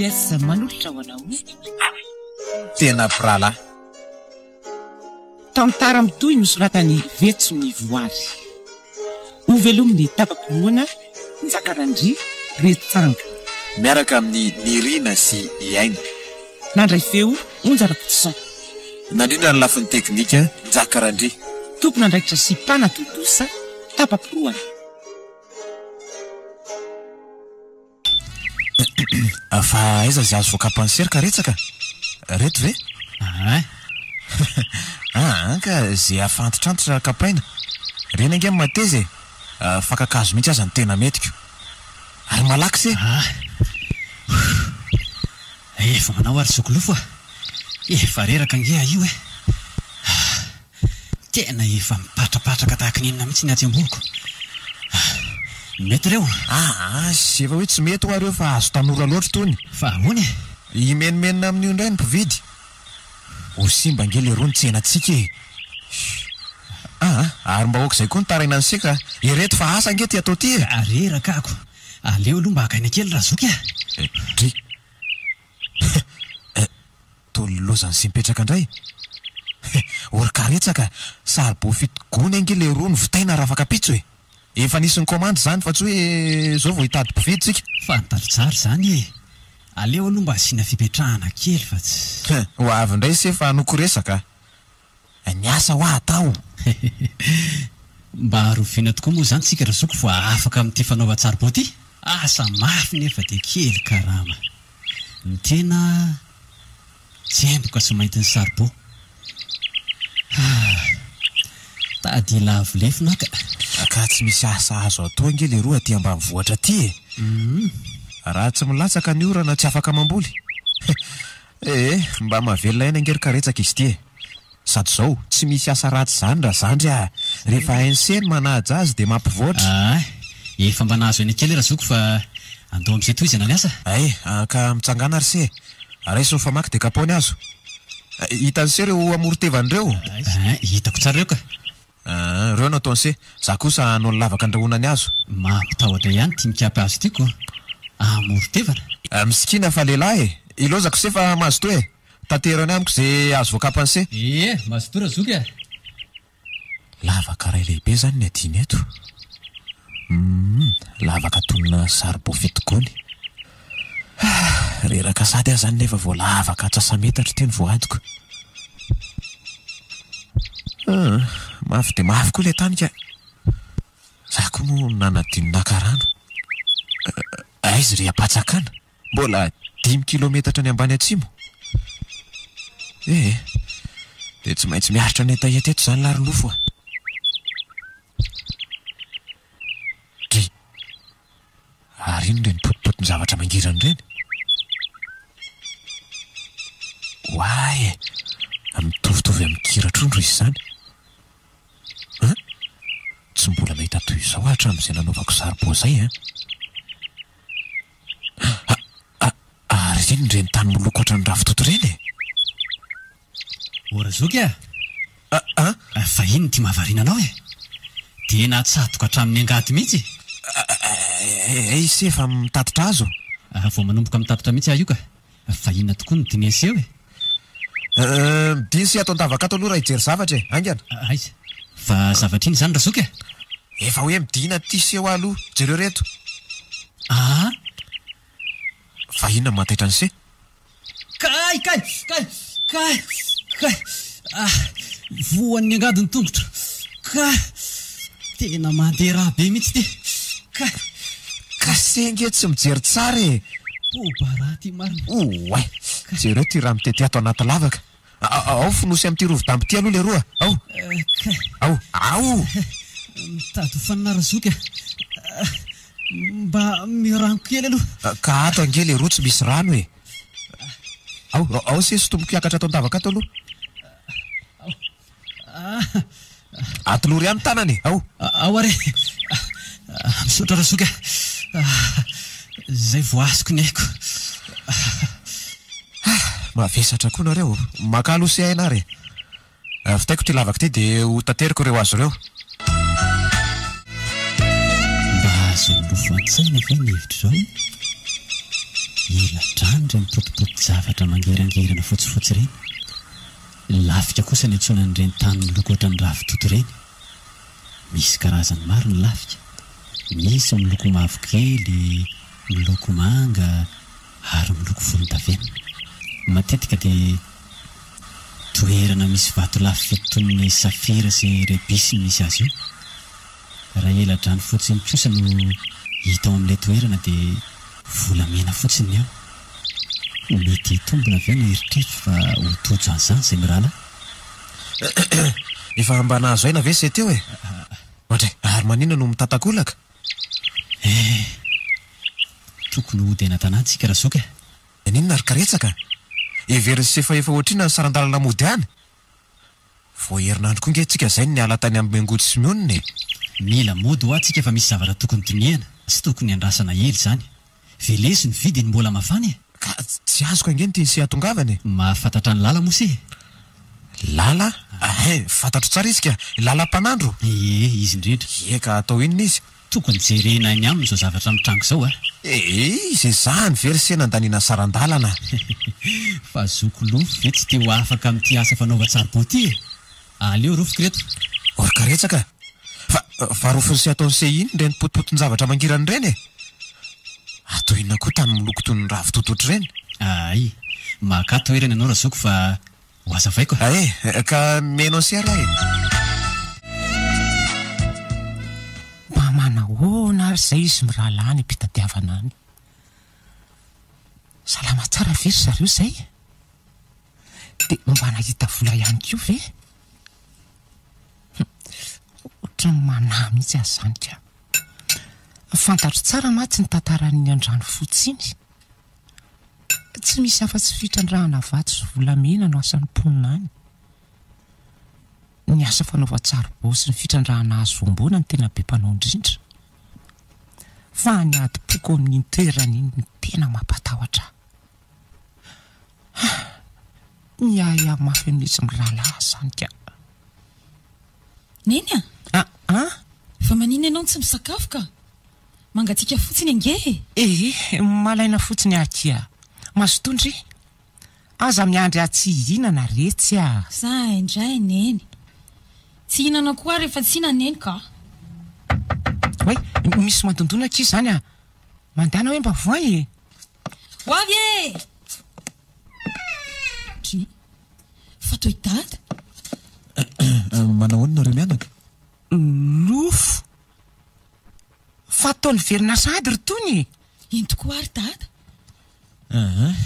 Andreas manolotra ho anao. Tena prala. Tamin'ny tara mitohy nosoratany Vetso ny Voary. Ho velominy tapakoloana Njakarandria Retsanga. Miaraka amin'ny Nirina sy Iaina. Nandray feo Onjara Potisson. Nandrindra ny lafiny teknika Njakarandria. Tompona andraikitra sy mpana Totosa tapakoloana. Fa aiza zay azo voakapansera karetsaka? Reto ve? Ka zay afantitrantitra kapaina. Reny angemy mateze. Fakakazo mihitsy aza ny tena metiko. Ary malaky se. Efa manao ary sokolofo. Efa reraka nge io tena efa mipatrapatraka tahaka ny inona mihitsy ny atsemboloko. Mety reo. Sy efa hoe tsy mety ho areo fa azo tanora loatra tony. Fa ahoana? Imenimenina amin'io indray ny mpividy. Ho simba nge le rony tsenatsika e. Ary mba oka izay koa ny taraina ansika. Ireto fa asa nge ty atao ty e. Reraka ako. Aleo aloha mba hakaina kely raha zoky Dry. Tololozany sy mipetraka indray. Orkaretsaka sarbo fitogony ange le rony vitaina raha afaka pitso e. Efa nisy ny commande zany fa tsy hoe zao vao hitady mpividy tsika. Fantaro tsara zany e. Aleo aloha mba asiana fipetrahana kely fa tsy. Ho avy indray se fa nokoresaka. Ny asa ho atao. Mba haroviana tokoa moa zany tsika raha zoko fa afaka amin'ity fanaova-tsaribao ty. Asa mafy nefa dia kely karama. Ny tena tsemboka tsy mahita ny saribao. Tady lavo lefona ka tsy misy asa azo atao nge le roa aty ambanivohitra ty e. Raha tsy milatsaka ny orana tsy afaka mamboly. Mba mahavelona aina ngery karetsaka izy ty e. Sady zao tsy misy asa ratsy zany raha zandry rehefa ainseny manaja azy dia mampivoatra. Efa mba nahazo eny kely raha zoko fa andao amin'izay toizana ny asa. Ka mitsangana ary se. Raisy ny famaky dia kapaony azo. Hitany se reo amoron-tevan'ireo. Hitako tsara reo ka. Reo no ataony se. Za kosa hanao ny lavaka andrahonany azo. Mampitahotra ihany tia mikapy azy tiako. Amoron-tevana. Misikina fa lehilahy e. Ilozako se fa mahazo to e. Tanterany amiko zay azo voakapany se. Mahazo to raha zoky a. Lavaka ray lehibe zany ny adiny eto. Lavaka tonona saribao fitogony. Reraka sady aho zany nefa vao lavaka atsasametatra teny voadiko. Mafy dia mafy koa le tanika. Za koa moa nanadino nakarano. Aizy ry apatsakana. Mbola 5 kilometatra ny ambany atsimo. Dia tsy maintsy miaritra ny etaeta eto zany larilofo a. Dry. Ary ino ireny potipotiny zavatra mangirana ireny? Mitovitovy amin'ny kiratrondro izy zany. Tsy mbola mahita toy izao hatramin'izay nanaovako saribao zay Ary ireny ireny tany moloko ohatran'ny ravitoto ireny e. Ora zoky fa ino ty mahavariana anao e. Dia natsatoka hatramin'ny angady mihitsy. Izy efa mitatitra azo. Vao manomboka mitatitra mihitsy io ka. Fa inona tokoa no dinesa eo e. Diny sy atao ny-davaka ato aloha raha hijery zavatra e. Angana. Aiza. Fa zavatra iny zany raha zoky efa hoe midina ty seho aloha. Jereo reto. Fa inona mataitra ny se? Kay. Voan'ny angady ny tongotra. Tena mandeha raha be mihitsy ty. Ka sengy tsy mijery tsara e. Baraty marina. Jereo ty raha mitety ato anaty lavaka. Ao finosy amin'ity rovi-dambo ty aloha le roa. Ao. Mitady fanara zoky mba mirano kely aloha. Ka ato ange le roa tsy misy rano e. Ao se sy tomboka hiakatra ato an-davaka ato aloha. Atolory ihany tanany. Ao are. Misaotra raha zoky zay voasiko ny haiko. Mavesatra koa nareo. Maka aloha se aina ary. Fitaiko ty lavaka ty dia ho tanteriko ireo azo ireo. Mba azo lofo an-tsaina ve ny hevitra zao? eladrany reny potipoty-javatra mangerangerana fotsifotsy ireny. Lafika kosa ny antsoina n'ireny tany miloko ohatra ny ravitoto ireny. Misy karazany maro ny lafika. Misy miloko mavokely, miloko manga ary miloko volondavenona. Matetika dia toerana misy vato lafy toy ny safira sy rebisy misy azy io. Raha eladrany fotsiny kosa no hita ao amin'ilay toerana dia volamena fotsiny ao. Mety tombona avy ny eritreritro fa ho tojo an'izany izay mirala. Efa mba nahazo aina ve se teo e? Ohatra ary manina no mitatakolaka? Tokony ho dena tanàntsika raha soka. Ninona ary karetsaka? Every sy efa ohatrina ny sarandalana mody any. Vao herinandro koa nge tsika izay ny ala tany amin'ny Ngody Simeonina. Mila mody ho atsika fa misy zavatra tokony dinihana sy tokony andrasana hely izany. Velesy ny vidiny mbola mafana e. Ka tsy azoko angeny ty sy hatongavany. Mahafantatra ny lala moa se. Lala? Fantatro tsara izy ka. Lalam-panandro. Izy indrindra. Eka atao inona izy? Tokony jerena any aminy izao zavatra mitrango izao a. Izy izany very sena andaniana sarandalana. Fa zokolofo ve tsy teo afaka amin'ity asa fanaova-tsaroboty e. Aleo rofoko reto. Orkaretsaka. Fa rofony sy ataony se iny ireny potipotin-javatra mangirana ireny e. Atao inona koa tany miloko toy ny ravitoto ireny. Maka toerana ianao raha zoko fa ho azavaiko. Ka menao sy ara e. Mba manahoana ary izay izy mirahalahy ny mpitadiavana any. Salama tsara very zareo izay. Dia mba nahita vola ihany koa ve? Ohatra ny manahy mihitsy azy izany ka. Fantatro tsara matsy ny tantaran'ny andrano fotsiny. Tsy misy afa-tsy fitrandrahana vato sy volamena no asan'ny mponina any. Ny asa fanaova-tsarobo sy ny fitrandrahana azy voambona ny tena be mpanao indrindra. Fa ny adi-poko amin'iny toerana iny ny tena mampatahotra. Miaia mafy amin'izy mirahalahy izany ka. Neny a? Fa manina ianao tsy misakafo ka? Mangatsiaka fotsiny ange? Malaina fotsiny akia. Masotondry. Aza miandry atsy hihinana retsy a. Zay indray neny. Tsy hihinana koa rehefa tsy hihinana neny ka. Hoe, misy mandondona akia izany a. Mandana hoe mba voay e. Ho avy e! Fa toy dada? Manahoana nareo mianaka? Lofo. Fa taony verina sady ry tony. Ino tokoa ary dada?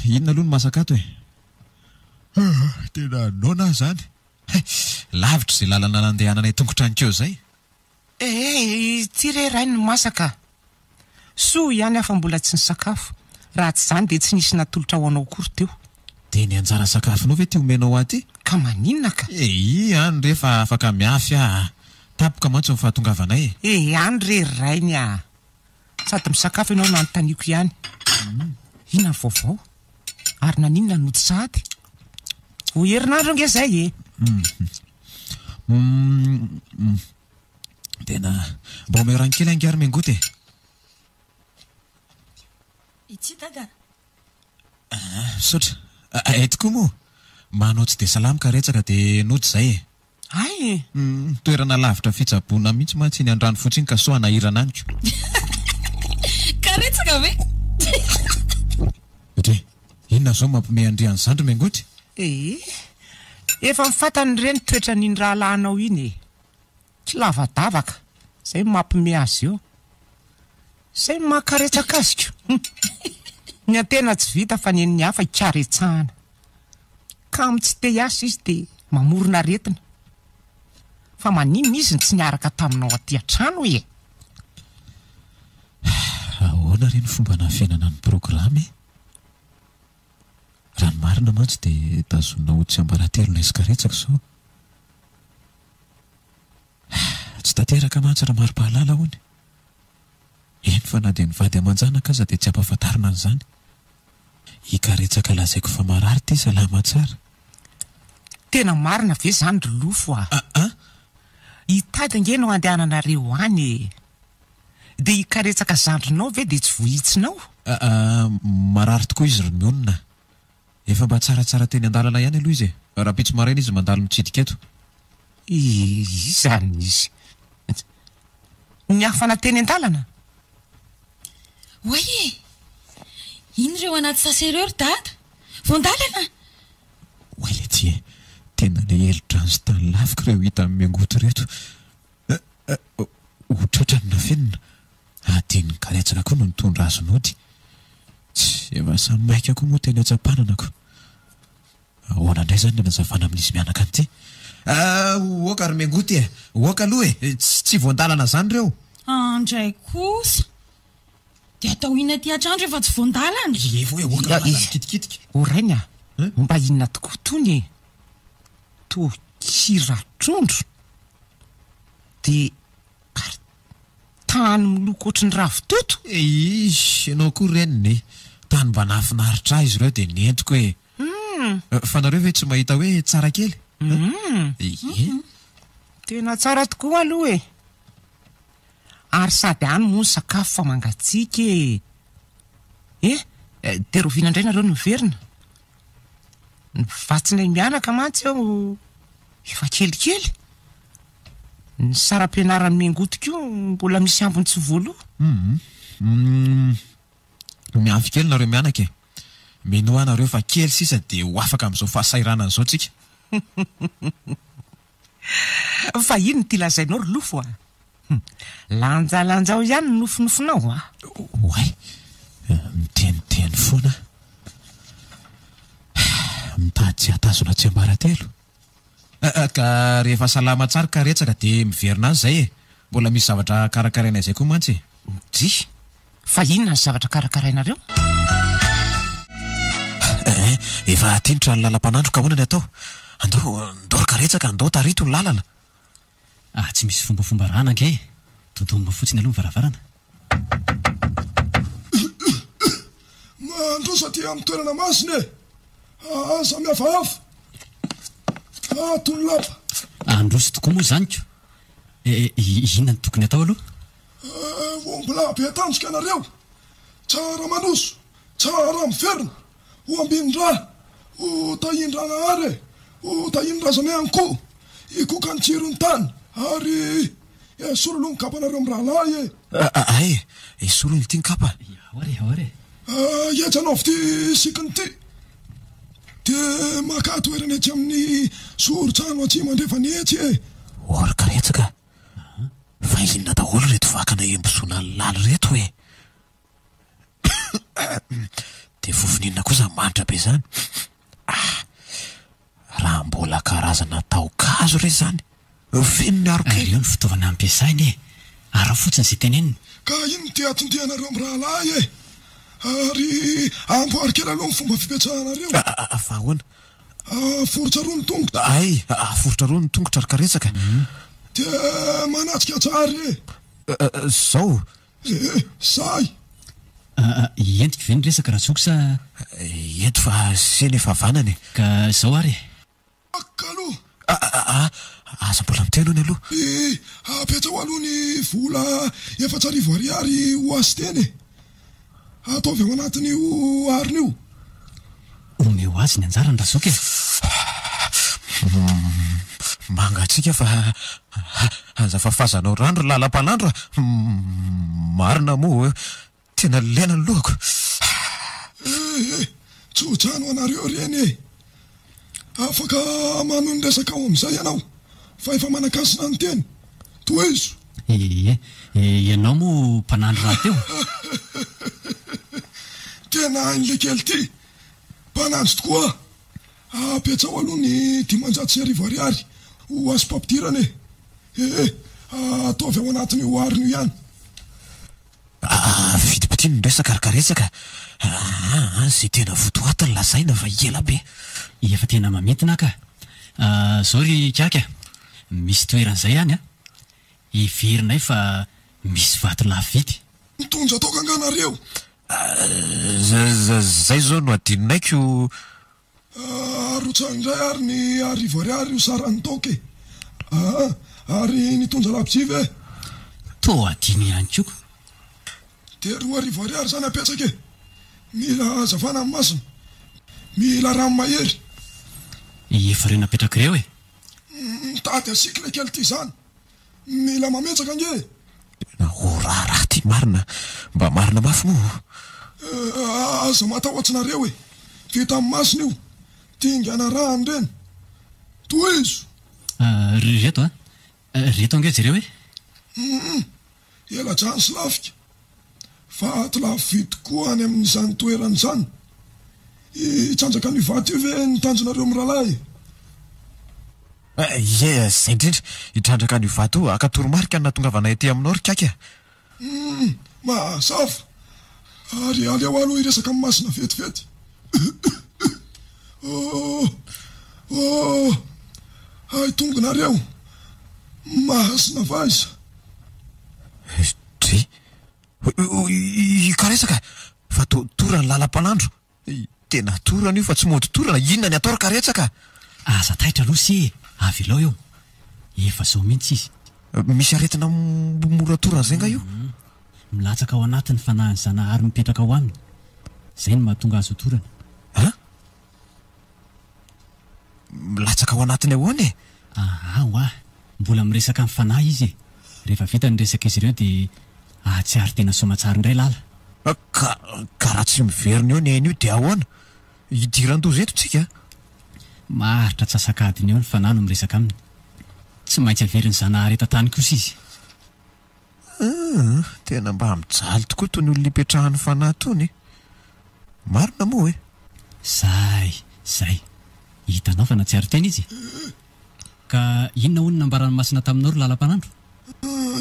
Inona aloha ny masakato e? Tena nona zany. Lavitra izay lalana nandehanana tongotra any keo izay. Ty re ray ny masaka. Soa ihany afa mbola tsy ny sakafo. Raha tsy izany dia tsy nisy natolotra ho anao akory teo. Dia ny anjara sakafonao ve ty omenao aty? Ka maninona ka? Any rehefa afaka miafy a. Tapoka mantsy ny fahatongavanay. Any re rainy a. Sady misakafo ianao nanontaniako ihany. Inona ny vaovao? Ary naninona nody sady? Ho herinandro nge izay e. Tena mba omeo rankely angary mengoty e. Ity dada. Sotra. Tokoa moa. Manao tsy dia salamy karetsaka dia nody izay e. Ay. Toerana lavitra fitsaboana mihitsy mantsy ny andrano fotsiny ka soa nahirana aniko. Karetsaka ve? Inona zao mampime andriany zandro mengoty? Efa mifantany ireny toetra n'iny rahalahinao iny e. Tsy lavadavaka. Izay mampime azy eo. Izay makaretsaka azy ko. Ny antena tsy vita fa ny hafa ikaretsahana. Ka amin'ny tsy te hiasa izy dia mamorona aretina. Fa maninona izy ny tsy niaraka taminao aty an-trano e. Ahoana ireny fomba nahafiainana ny programa e? Raha ny marina mantsy dia tazonina ho tsy ambaratelo na izy karetsaka sao. Tsy tanteraka mantsy raha mari-pahalala hony. Eny fa na dia nivady aman-janaka aza dia tsy ampahafantarina an'izany. Hikaretsaka lazaiko fa marary ty salama tsara. Tena marina ve izany ry lofo a? Hitady nge no andehananareo any e. Dia hikaretsaka zandrinao ve dia tsy vohitsinao? marary tokoa izy ry mionona. Efa mba tsaratsara teny an-dalana ihany aloha izy e. Raha pitso maraina izy mandalo mitsidika eto. Izany izy. Ny hafana teny an-dalana? Oe, iny ireo anaty sasy ireo ry dada? Voandalana? Oe ty e, tena le elitra ny sy tany lavika ireo hita amin'ny miangoto reto. Otratra ny nafenina. Adiny karetsaka koa no nitondra azo nody. Tsy efa samy maika koa moa teny atsapananako. Ahoana indray zany nazavana amin'izy mianaka an'ity. Oaka ary miangoty e. Oaka aloha e. Tsy voandalana zany reo. Andray kosa. Dia atao inona ty atrandro efa tsy voandalana? Evo e oaka kitikitiky. Orainy a. Mba inona tokoa tony e. To kiratrondro. Dia tany miloko ohatry ny ravitoto. Ish, ianao koa reniny. Tany mba nahafinaritra izy ireo dia nentiko e. Fa nareo ve tsy mahita hoe tsara kely? Tena tsara tokoa aloha e. Ary sady any moa ny sakafo fa mangatsiaka e. Dia roviana indray nareo niverina. Ny vatsinay mianaka mantsy eo efa kelikely. Ny saram-pianaran'ny miangoto koa mbola misy ambiny tsy voaloha. Miavy kely nareo mianaka e. Menoa nareo fa kely sisa dia ho afaka amin'izao fahasairana izao tsika. Fa ino ty lazainao ry lofo a? Lanjalanjao ihany ny nofinofinao a? Oay, miteniteny foana. Mitady tsy hatazona tsy ambaratelo. Ka rehefa salama tsara karetsaka dia miverina azy zay e. Mbola misy zavatra karakaraina izay koa mantsy. Dy, fa inona ny zavatra karakarainareo? Efa tindrotra ny lalam-panandro ka hoana ny atao. Andao karetsaka, andao tarito ny lalana. Tsy misy fombafomba rana ange. Dodonina fotsiny aloha ny varavarana. Mandrosa ty amin'ny toerana masina e. Samy hafahafa. Tony lapa. Androso tokoa moa zany ko. Inona ny tokony atao aloha? Mbola be tanjika nareo. Tsara manoso, tsara miverina. Ho ambin-dra, ho tahin-drana are, ho tahin-drazana ihany koa. Ikoka ny tsirony tany, ary esololo ny kapanareo amin'ny rahalahy e. Ay, esololo ty ny kapa. Aore. Ietsanao ty sikiny ty. Dia maka toerana etsy amin'ny soron-tsano atsy mandrefa ny etsy e. Oary karetsaka. Fa inona daholo reto vakana embosona ny laly reto e. Dia fofininona kosa manitra be zany. Raha mbola karazana taokazo re zany. Feno ny arokely. Io ny fitaovana ampiasainy e. Ara fotsiny izay teneniny. Ka iny ty atondianareo amin'ny rahalahy e. Ary amboary kely aloha ny fomba fipetsahanareo. Fa ahoana? Aforotra roa ny tongotra. Ay, aforotra roa ny tongotra ry karetsaka. Dia manatsika tsara e. Zao? Say. Entiko ve ny resaka raha tsoko sa? Ento fa seny efa vanany. Ka zao ary. Akaloha. Aza mbola miteno ny aloha. Apetsa ho aloha ny vola 4,000 ariary ho azy teny e. Ataovy ao anatiny io ariny io. Omeo azy ny anjara ny razoka e. Mangatsika fa azafafazanao randro lalam-panandro. Marina moa tena lena ny lohako. Tsodrano anareo reny e. Afaka manao ny resaka ao amin'izay ianao. Fa efa manakasina ny teny. Toezo. Ianao moa mpanandro raha teo. Tena an'le kely ty. Mpanandro tokoa. Apetsa ao aloha ny 500 ariary ho azo mpampidirana e. Ataovy ao anatiny ho ariny io ihany. Fitipitiny ny resaka karetsaka. Zay tena votoatiny lazaina fa ela be. Efa tena mamintina ka. Zao ry kiaka. Misy toeran'izay ihany a. Iverinay fa misy vato lafo vidy. Mitondra toka anganareo. Zay zao no adinonaiko. Arotsangindray ary ny 10 ariary io sarany toke. Ary nitondra lapitsive e. To adiny ihany koko. Dia 2,000 ariary zany apetsaka e. mila azavana amin'ny masina, mila rano mahery. Efa reo napetraka ireo e? Mitady asikila kely ty zany, mila mametsaka nge. Tena raha ty marina, mba marina mafy moa. Aza matahoatsinareo e, vita amin'ny masina io, tingana rano reny, toizo. Reto reto angetsy ireo e? Ela jany sy lafika, fa ato lafo vidy koa any amin'izany toerany zany. Itsanjaka ny vaty io ve nitanjonareo amin'ny rahalahy? Zay indrindra hitrandraka ny vato akatoromarika natongavana ety aminao ry kaka. Mazava, ary aleo aloha iresaka amin'ny masina vetivety. Ay tongonareo, mahasina vaiza. Dry karesaka fa torany lalam-panandro. Tena torana io fa tsy mody torana, inona ny atao ry karetsaka? Aza taitra aloha sy avy ilao eo, efa zao mihitsy izy. Misy aretina mora torana zay nga io? Milatsaka ao anatiny fanahany zanahary mipetraka ao aminy, zay no mahatonga azo torana. Milatsaka ao anatiny ahoana e? Hoa, mbola miresaka amin'ny fanahy izy e. Rehefa vita ny resaka izy ireo dia ahatsiary tena somatsara indray lala. Ka raha tsy miverina eo ny aina io dia ahoana? Hidiran-doza eto tsika? Maharitra tsasakadiny eo ny fanahy no miresaka aminy. Tsy maintsy averiny zanahary eto tany kosa izy. Tena mba mijaly tokoa toy ny olona ipetrahan'ny fanahy tony. Marina moa e? Zay. Hitanao fa natsiary tena izy. Ka inona hono nambarany masina taminao ry lalam-panandro?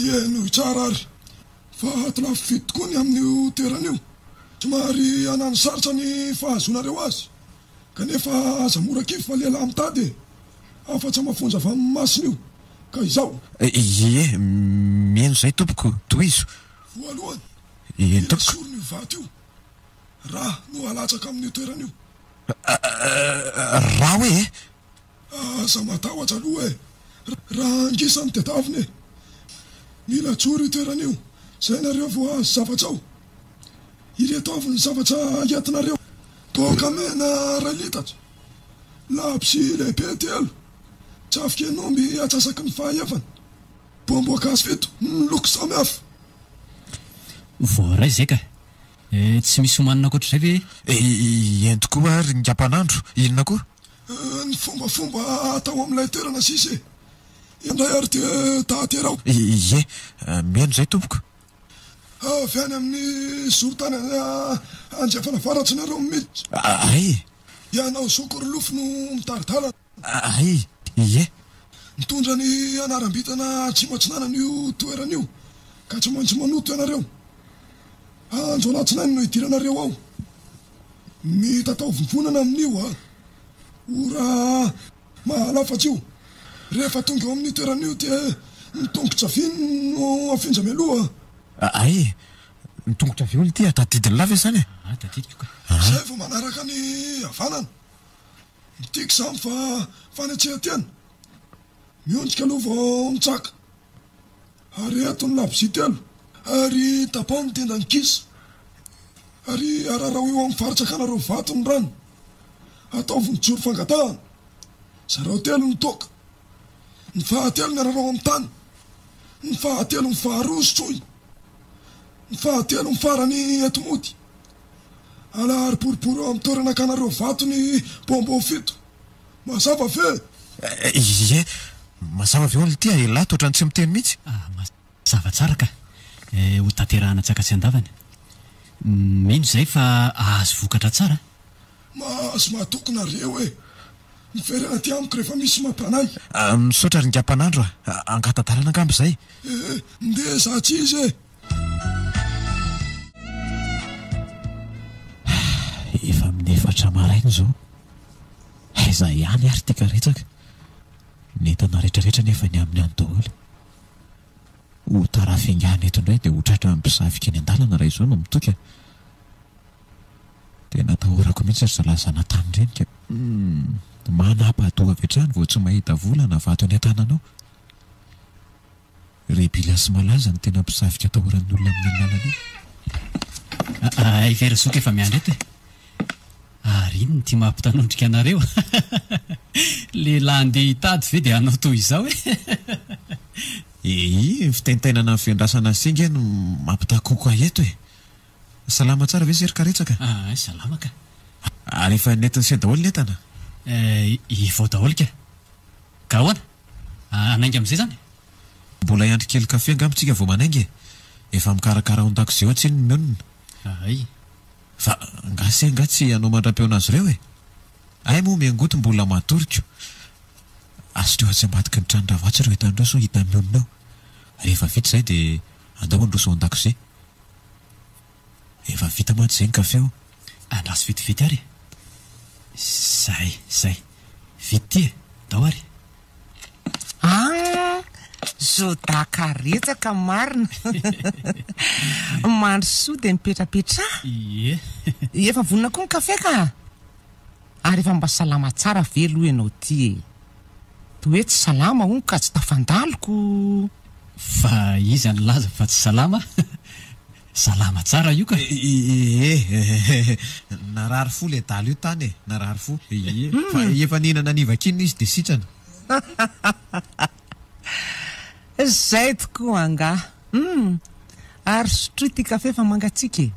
Eno tsara ary, fa ato lafo vidy tokoa ny amin'io toerana io. Somary anano sarotra ny fahazonareo azy, kanefa aza mora kivy fa lehilahy mitady e. Afa-tsy mafonja avy amin'ny masina io, ka izao. Mihaino zay tompoko, toizo. Voalohany, tompoko. sorony io vaty io, raha no alatsaka amin'io toerana io. Raha hoe e? Aza matahotra aloha e, raha angisany tedaviny e. Mila tsory io toerana io, zay nareo vo azo zavatra ao. Ireto avy ny zavatra entinareo: toka mena 2 litatra, lapsy lehibe 3, tsafika enomby atsasaky ny fahefany, bomboakazo 7 miloko samy hafa. Voaray zay ka, tsy misy homanina akoatra zay ve? Ento koa ary ny kampanandro, inona koa? Ny fombafomba atao amin'ilay toerana sisy e, indray ary dia tahaterao. Mihaino zay tompoko. Avy any amin'ny zorotany anjefana varatsinareo miditra. Ianao Sokorolofo no mitaridalana. Mitondra ny anaram-bitana tsy matsinana n'io toerana io, ka tsy maintsy manoto ianareo. Anjo alatsinainy no idiranareo ao. Mitatao vovonana amin'io ora mahalafatsy io. Rehefa tonga eo amin'ny toerana io dia nitongotra viny no afinja mialoha. Nitongotra viony ty tadidiny lava zany e? Tadidiko ka. Zay vao manaraka ny havanana. Mitiky zany fa fanetseha-tena. Mionjika aloha vao mitsaka. Ary eto ny labozia 3, ary tapao ny tenda ny kisa. Ary ararao eo amin'ny faritsakanareo vato ny rano. Ataovy ny joro fangatahana. Zareo 3 ny toka. Ny fahatelo ny ararao amin'ny tany. Ny fahatelo ny faharosotroy. Ny fahatelo ny farany eto mody. Alahary boribory eo amin'ny toerana kanareo vato ny bombo 7. Mazava ve? Mazava ve olona ty lato ohatrany tsy miteny mihitsy? Mazava tsara ka, ho tanterahana tsaka tsy andavany. Mino zay fa ahazo vokatra tsara. Mahazo mahatokonareo e. Miverena ty amiko rehefa misy mampanay. Misaotra ry ngampanandro angatadalana angambo zay. Ndeza tsy izy e. Efa amin'ny 4 maraina zao. Aiza ihany ary ty karetsaka. Ny entana rehetrarehetra nefa ny amin'ny any daholo. Ho tarafingana eto indray dia ho tratra mpisavika ny an-dalana raha izao no mitoka. Tena atahorako mihitsy ry zalazana tany renika. Manapa-doha avy hatrany vao tsy mahita volana vato any an-tananao. Rebila sy malaza ny tena mpisavika atahoran'ny olona amin'ny lalana io. Iverazoka efa miandreto e. Ary iny ty mampitanondrika anareo. Lehilahy andeha hitady ve dia anao toy izao e. Fitaintainana ny fiandrasana singa no mampitakokoa eto e. Salama tsara ve sery karetsaka? Salama ka. Ary efa netiny sy daholo ny entana? Vao daholo ka. Ka ahoana? Anainga amin'izay zany? Mbola iandry kely kafe angamitsika vao manainga e. Efa mikarakara ao an-dakozia tsy ny mionona. Fa nga tsy anao mandram-peo azy ireo e. Ay moa miangoto mbola matoriko. Asotreo tsy ambadiky ny tranondravatsy ireo hitandreo so hita mionona ao. Rehefa vita izay dia andao androso ao an-dakozia. Efa vita mantsy izay ny kafe ao. Andraso vitivity ary. Zay. Vity e, dao ary. Zoda karetsaka marina. Mandry soa dia mipetrapetra. Efa vonona koa ny kafe ka. Ary efa mba salama tsara velo ianao ty e. Toa hoe tsy salama hono ka tsy tafandaloko. Fa izy anylaza fa tsy salama. Salama tsara io ka. Narary fo le dalo io tany e. Narary fo. Fa efa nihinana nivakina izy dia sitrana. Zay tokoa anga. Ary sotro ty kafe fa mangatsika e.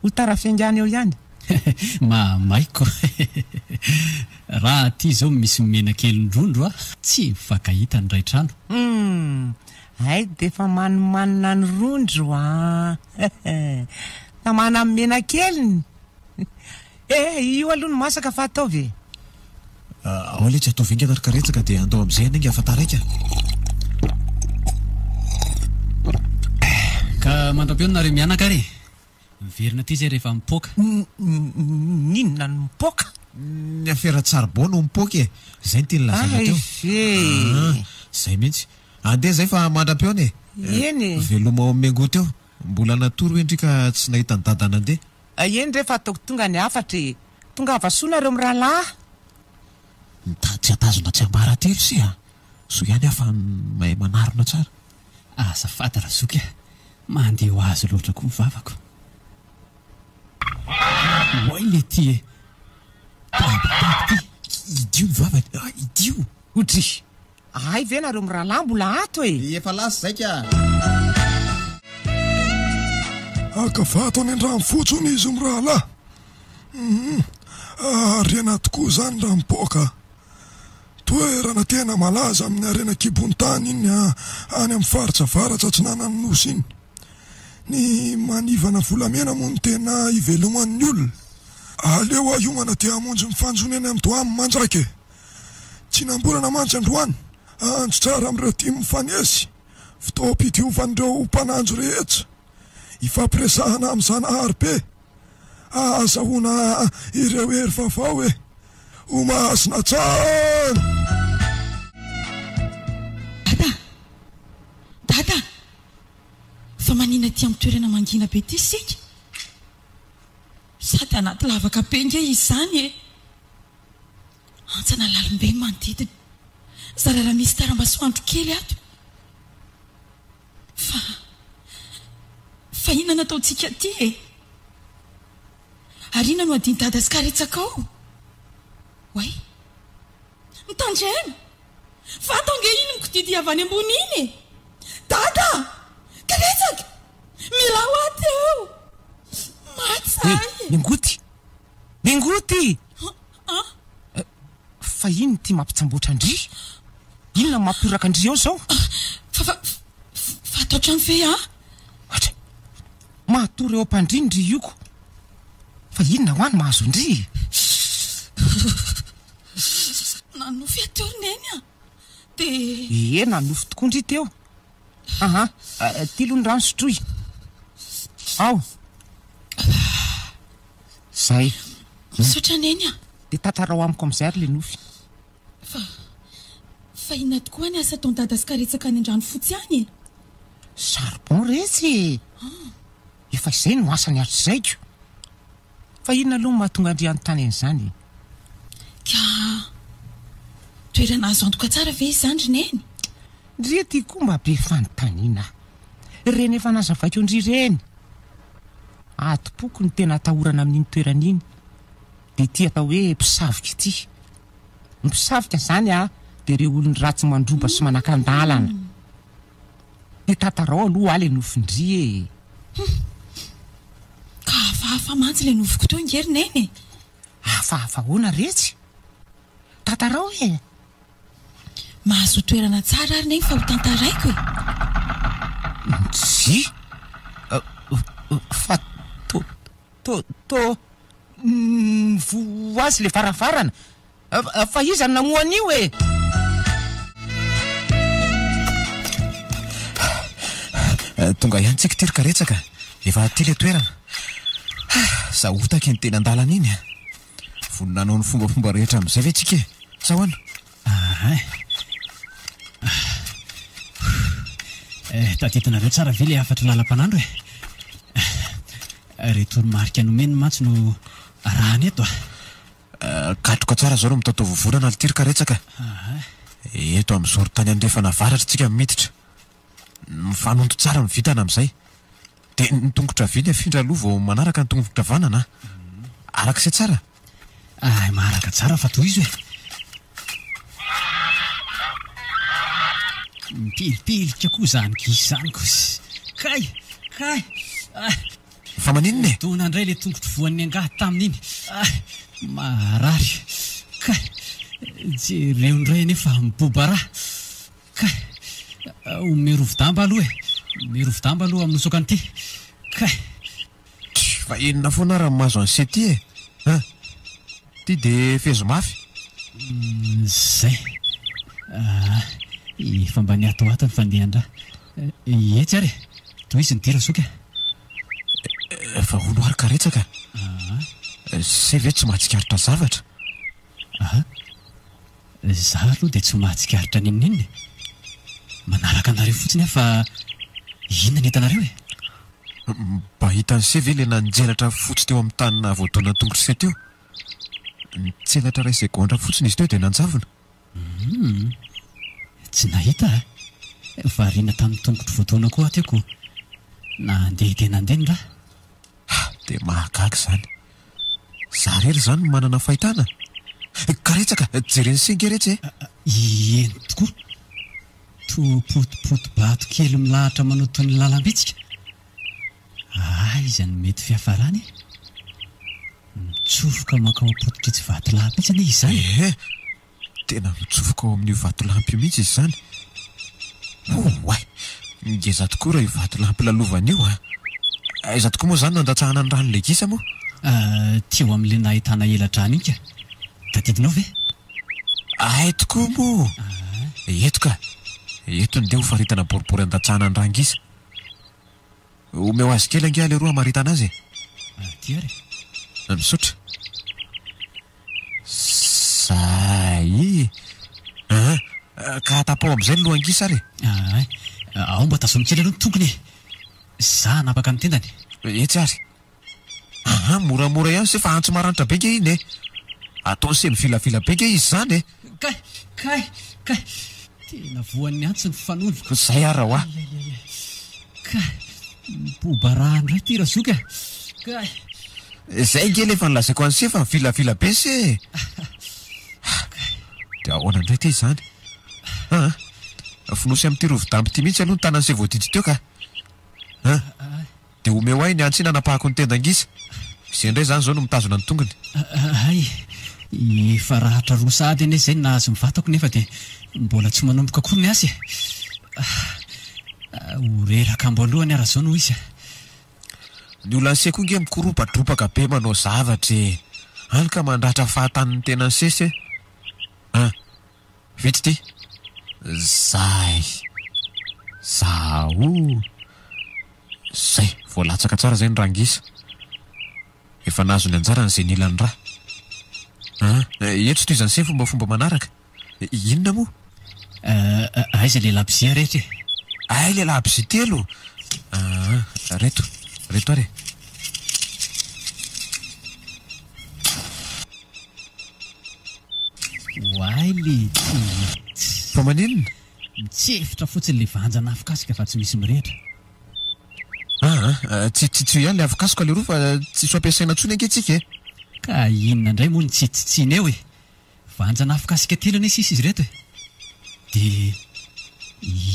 Ho tara fiangany eo ihany. Maiko. Raha ty zao misy mena kely ndrondro tsy fakahita ny ray trano. Ay de fa manimanina ny rondro Fa mana mena kely. Io aloha ny masaka fa ataovy. Ao le tsy atao vinga ary karetsaka dia andao amin'izay anenga afataraika. Ka mandram-peo nareo mianaka ary. Miverina ty zay rehefa mipoaka. Ninona ny mipoaka? Ny afera tsarbao no mipoaka e. Zay ny tiany lazana teo. Zay mihitsy. Andeha zay fa mandram-peo ne. Eny. Veloma ao miangoto eo. Mbola natoro endrika tsy nahita ny dadana andeha. Eny rehefa ataoko tonga ny afatra e. Tonga avasoana reo amin'ny rahalahy. Tsy atazona tsy ambara telo si so ihany afa mahay manarona tsara. Azafady Razoky mandeha ho azy loatra koa mivavako. Oay le ty e. Idio mivavaka. Idio. Odry. Ay ve nareo amin'ny rahalahy mbola ato e. Efa lasa zay ka. Akafato any an-drano fotsiny izy amin'ny rahalahy. Arena tokoa zany raha mipoaka. Toerana tena malaza amin'ny arena kibon-tany iny any amin'ny faritra avaratra tsy nanany nosy iny. Ny manivana volamena moa ny tena iveloman'ny olona. Aleo ahomana dia hamonjy mifanjony eny amin'ny doamy manjake. Tsy nambolana mantsy androany. Anjo tsara amin'ireo tia mifanesy. Fitaom-pitiovan'ireo mpananjo rehetra. Ifampiresahana amin'izany harbe. Azahoana ireo hery vaovao e. Ho masina tsara. Dada, fa manina ty amin'ny toerana mangina be ty sika. Sady anaty lavaka be nge izany e. Antsana lalim-be manodidina. Zarara misy taram-basoandro kely ato. Fa inona nataontsika ty e? Ary inona no adiny dada sy karetsaka ao? Oay, mitandrena. Vatange iny mikodidy avy any ambony iny e. Dada, karetsaka, mila ho aty eo. Matsay. Mingoty. Fa ino ty mampitsamboatra andry? Inona mampiraka andry eo zao? Fa atao trano fe Matory eo ampandrindry ioko. Fa inona ho any mahazo ndry? Nanofy atorony eny nanofy tokoa ndry teo. Tilo ny rano sotroy. Ao. Zay. Misotra neny Dia tatarao amiko amin'izay ary le nofy. Fa inona tokoa ny asa ataony dada sy karetsaka any an-drano fotsy any e? Charbon retsy. Efa izay no asany azo zaiko. Fa inona aloha mahatonga andry anontany an'izany? Ka toerana azo antoka tsara ve izany neny? Ndry ty koa mba be fanontaniana. Reny efa nazavaiko ndry reny. atopoko ny tena atahorana amin'iny toerana iny de ty atao hoe mpisavika ity. Ny mpisavika zany de reo olony ratsy mandroba sy manakandalana. De tatarao aloha aly nofindrie. Ka hafahafa mantsy le nofoko teo ngerineny. Hafahafa hoana retsy. Tatarao mahazo toerana tsara ary neny fa ho tantaraiko Tsy fa voazy le farafarana fa iza namoan'io tonga ihany tsika tirika retsaka efa ty le toerana za otaka ny tena andalana iny voninanao ny fombafomba rehetra amin'izay ve tsika sa hoana taditinareo tsara ve le afatra lalam-panandro retoromarika nomeny mantsy no rahany eto katroka tsara zao no mitatao vovolana litirika retsaka eto amin'izao tany andrefana varatra tsika miditra mifanondo tsara mivitana amin'izay de ny tongotra viny afindra aloha vao manaraka ny tongotra vanana arak'izay tsara maharaka tsara fa toy izy mipilipilika koa zany gisy zany kosy kay fa maninona tona indray le tongotro voan'ny angahy tamin'iny marary kay jereo indray nefa mibobara kay merovidamba aloha merovidamba aloha amin'ny sokany ty kay fa inona foana raha mahazo an'se ty ty de fezo mafy zay efa mba ny atao atany fandehandra etsy ary toy izy nidira soka fa olo arika retsaka se ve tsy mahatsikaritra zavatra za aloha de tsy mahatsikaritra ninninny manaraka anareo fotsiny fa inona ny hitanareo mba hitany se ve le nanjelatra fotsy teo amin'ny tanina voadona ny tongotro se teo nitselatra ray segondra fotsiny izy teo de nanjavona tsy nahita variana tamin'ny tongotro voadona koa atyako nandeha de nandeha ny raha de mahagaga zany za rery zany no manana fahitana karetsaka jereny senga retsy eny tokoa topotopoto-bato kely milahatra manao toy ny lalam-bitsika izany mety fiafarany mitsofoka makao apotika tsy vato lampy itsy ane izy zany tena mitsofoka ao amin'io vato lampy io mihitsy izy zany oay ngeza tokoa raha io vato lampy lalovan'io aiza tokoa moa zany nandatsahana ny rano legisa moa teo amin'le nahitana eladrano iny ka tadidinao ve ay tokoa moa eto ka eto ny de ho faritana boribory andatsahana ny rangisa omeo azy kely ange le roa maritana azy ty ary misotra zay ka atapao amin'izay ny loangisa ary ao mba tasomikely aloha ny tongony za napaka ny tendany etsy ary moramora ihany se fa antso maranitra be nge iny ataony se mivilavila be nge izy zany kay tena voan'ny antso ny fanolo zay ara hoa kay mibobarahany ray ty razoka kay zay nge lefa nilazaiko an'se fa mivilavila be se de ahoana indray ty zany finosy amin'ty rovidamby ty mihitsy aloha ny tanany se voadity teo ka de omeo ahy ny antsina napahako ny tendangisa zay indray zany zao no mitazona ny tongony efa rahatra roa sady ane zay nahazo mivatako nefa de mbola tsy manomboka kory ny asy oreraka ambo alohany ara zao no izy ny olanse koa nge mikoropatropaka be manao zavatra any ka mandratra fahataniny tena ny sesy vity ty zay zao zay voalatsaka tsara zay ny rangisa efa nahazo ny anjara n'izay nilany raha eto toy izany se fombafomba manaraka inona moa aiza le labizia rehetra ay le labizy telo reto ary oay le fa maninona mitsefitra fotsiny le vanja nafokasika fa tsy misy mirehitra tsy ihany le avokasoko le roa fa tsy so ampiasaina ntsony anketsika e. Ka inona indray moa ny tsitsitsiny eo e. Vanjana afokasika telana sisy izy reto e. De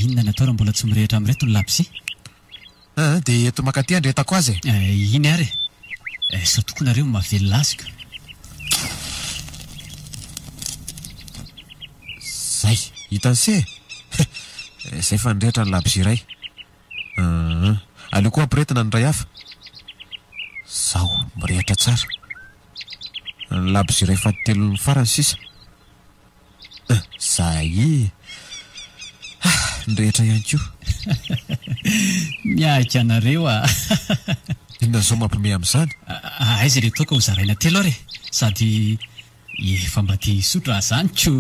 inona ny atao raha mbola tsy mirehitra amin'reto ny labsi? De eto makaty andretako azy iny ary sao tokonareo mahavelona azika. Zay hitanse zay fa nirehitra ny labsi iray. Aleo koa ampiretina ny ray hafa. Zaho mirehitra tsara ny labsi iray fahatelo ny farany sisa. Zay nirehitra ihany koa. Miahika anareo inona zao mampirome amin'izany? Aiza re toka ho zaraina telo ary sady efa mba tia hisotra zany ko.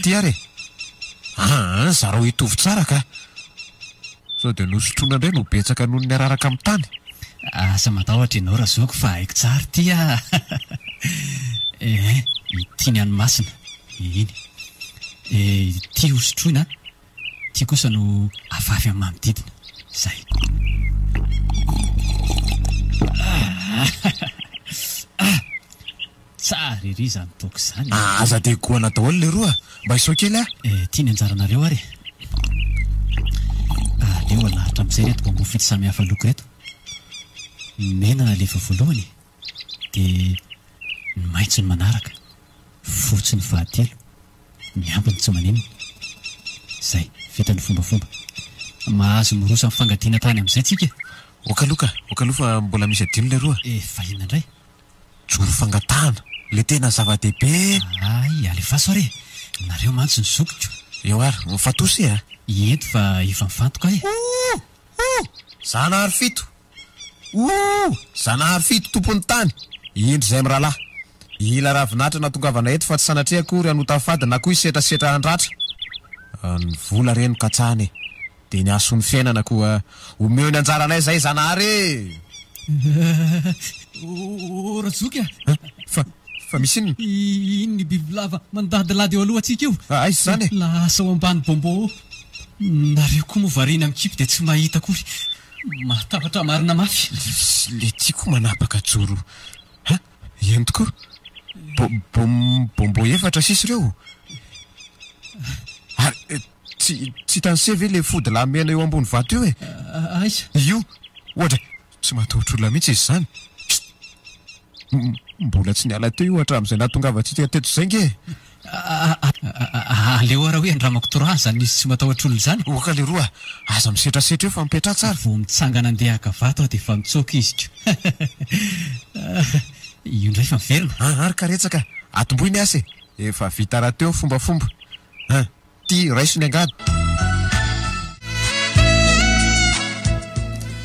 Ty ary zareo hitovy tsara ka sao de nosotroana indray no betsaka noho ny araraka amin'ny tany. Asa matahotra ianao raha zoko fa haiko tsara tia. Tiany anomasina iny tia hosotroina, tia kosa no afafy amin'ny manodidina zay. Tsara ery zany toko zany. Aza de goana daholo le roa mba isao kely tiany anjaranareo ary aleo alahatra amin'izay reto mba mofity samy hafa loko reto. Mena na lefa voalohany de ny maitso ny manaraka, fotsy ny fahatelo, ny ambiny tsy maninona. Zay fetany fombafomba mahazo mirosa mifangadiana tany amin'izay tsika. Okalofa mbola misy adino le roa. Fa inona indray? Joro fangatahana le tena zava-dehibe. Alefaso are nareo mantsy ny zokiko. Eo ary mifatosy Ento fa efa mifantoka Zanahary fito. Zanahary fito tompony tany. Indro zay mirahalahy. Ila ravinatra natongavana eto fa tsy sanatria akory anotafady na koa isetrasetra andratra. Ny vola reno katsahany de ny asony fiainana koa omeo ny anjaranay zay zanahary. Razoky fa misy inona? Iny bibilava mandadilady eo aloha atsika io. Aizy zany lasa ao ambany bombo. Nareo koa movarina amin'ny kipy de tsy mahita akory. Mahatapatra marina mafy. Le tiako manapaka joro. Eny tokoa bombo efatra sisy reo. Tsy tanse ve le fody lahy mena eo ambony vato io Aiza io ohatra tsy matahotra olona mihitsy izy zany. Mbola tsy niala teo io hatramin'izay nahatongavantsika teto zay nge. Aleo ara hoe andramako torany zany izy tsy matahotra olona zany. Oka le roa aza misetrasetra eo fa mipetra tsara. Vao mitsangana andeha akavato aho de fa mitsoka izy ko. Io ndray fa miverina. Ary karetsaka atomboiny ase efa vita raha teo fombafomba. Ty raiso ny angady.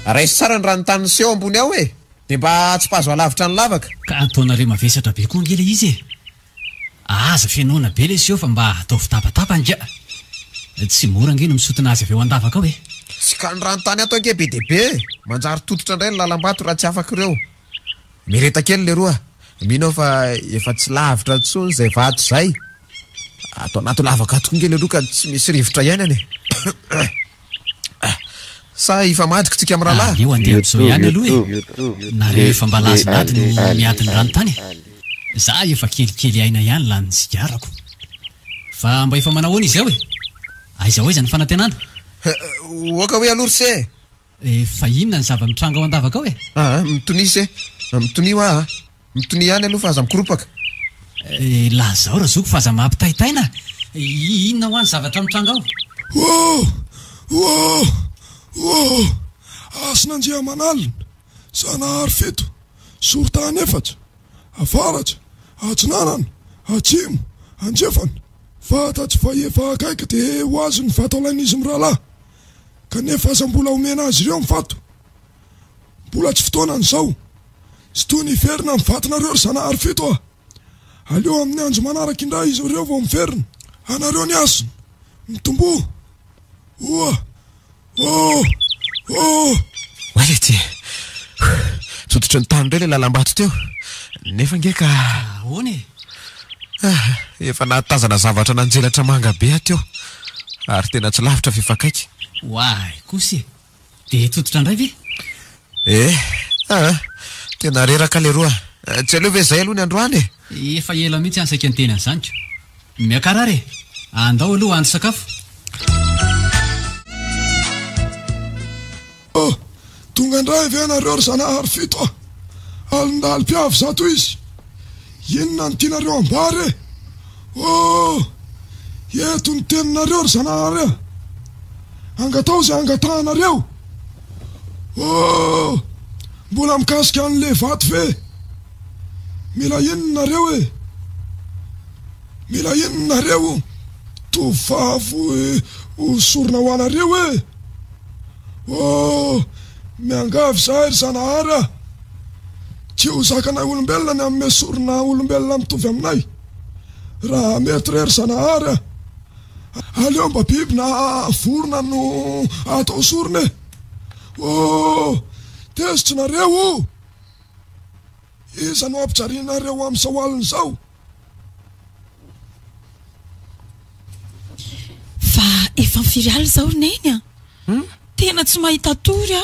Raiso tsara ny ranotany seho ambony ao de mba tsy pazo alavitra ny lavaka. Ka ataonareo mavesatra be koa ngely izy aza fianoana be le seho fa mba ataovy tapatapa ngia. Tsy mora nge no misotona azy avy eo andavaka ao Sy ka ny ranotany ato ange be dehibe manjary tototra indray ny lalam-bato raha tsy afaka ireo. Mireta kely le roa. Mino fa efa tsy lavitra ntsony zay vato zay. Atao anaty lavaka ato nge le roa ka tsy misy rivotra ihany sa ifa madrika tsika amin'ny rahalahy. Io andeha amin'izao ihany aloha nareo efa mba laza naty ny miady ny ranotany. Za efa kelikely aina ihany la ny sigarako. Fa mba efa manao izy ao aiza hoaiza ny fanantenana. Oka hoe alory se. Fa inona ny zava-mitranga ao andavaka ao mitonise mitonio mitoni ihany aloha fa aza mikoropaka. La zao raha zoko fa aza mampitaitaina. Inona ho any zavatra mitranga ao? Asinanjea manalina zanahary fito sorotany efatra avaratra atsinanana atsimo anjefana fatatsy fa efa akaiky de ho azy ny vatolain'izy mirahalahy kanefa aza mbola omena azy ireo mivato mbola tsy fotoanany zao sy toy ny verina mivatonareo ry zanahary fito aleo amin'ny andro manaraka indray izy ireo vao miverina anareo ny asina mitombo Wale ty tsototry ny tany ndray le lalam-bato teo nefa nge ka efa nahatazana zavatra nanjelatra manga be ateo ary tena tsy lavitra fefakaiky. Wai kosy dia tototra indray ve tena reraka le roa tsy aleo ve zay aloha ny androany efa ela mihitsy ansaika ny tena nyzanyko miakarary andao aloha andro sakafo tonga indray ve anareo ry zanahary fito alindalympiavy zato izy inona ny tianareo ambary eto ny teninareo ry zanahary angatao zay angatahanareo mbola mikasika an'le vato ve mila inonareo mila inonareo tovavo osorona ho anareo miangavy zay ry zanahary tsy ho zakana olombelona ny amin'ny sorona olombelona mitovy aminay raha mety re ry zanahary aleo mba biby na vorona no atao sorona tezitrinareo iza no ampijarianareo amin'izao alina izao fa efa mifiry aly zao roneny tena tsy mahita tory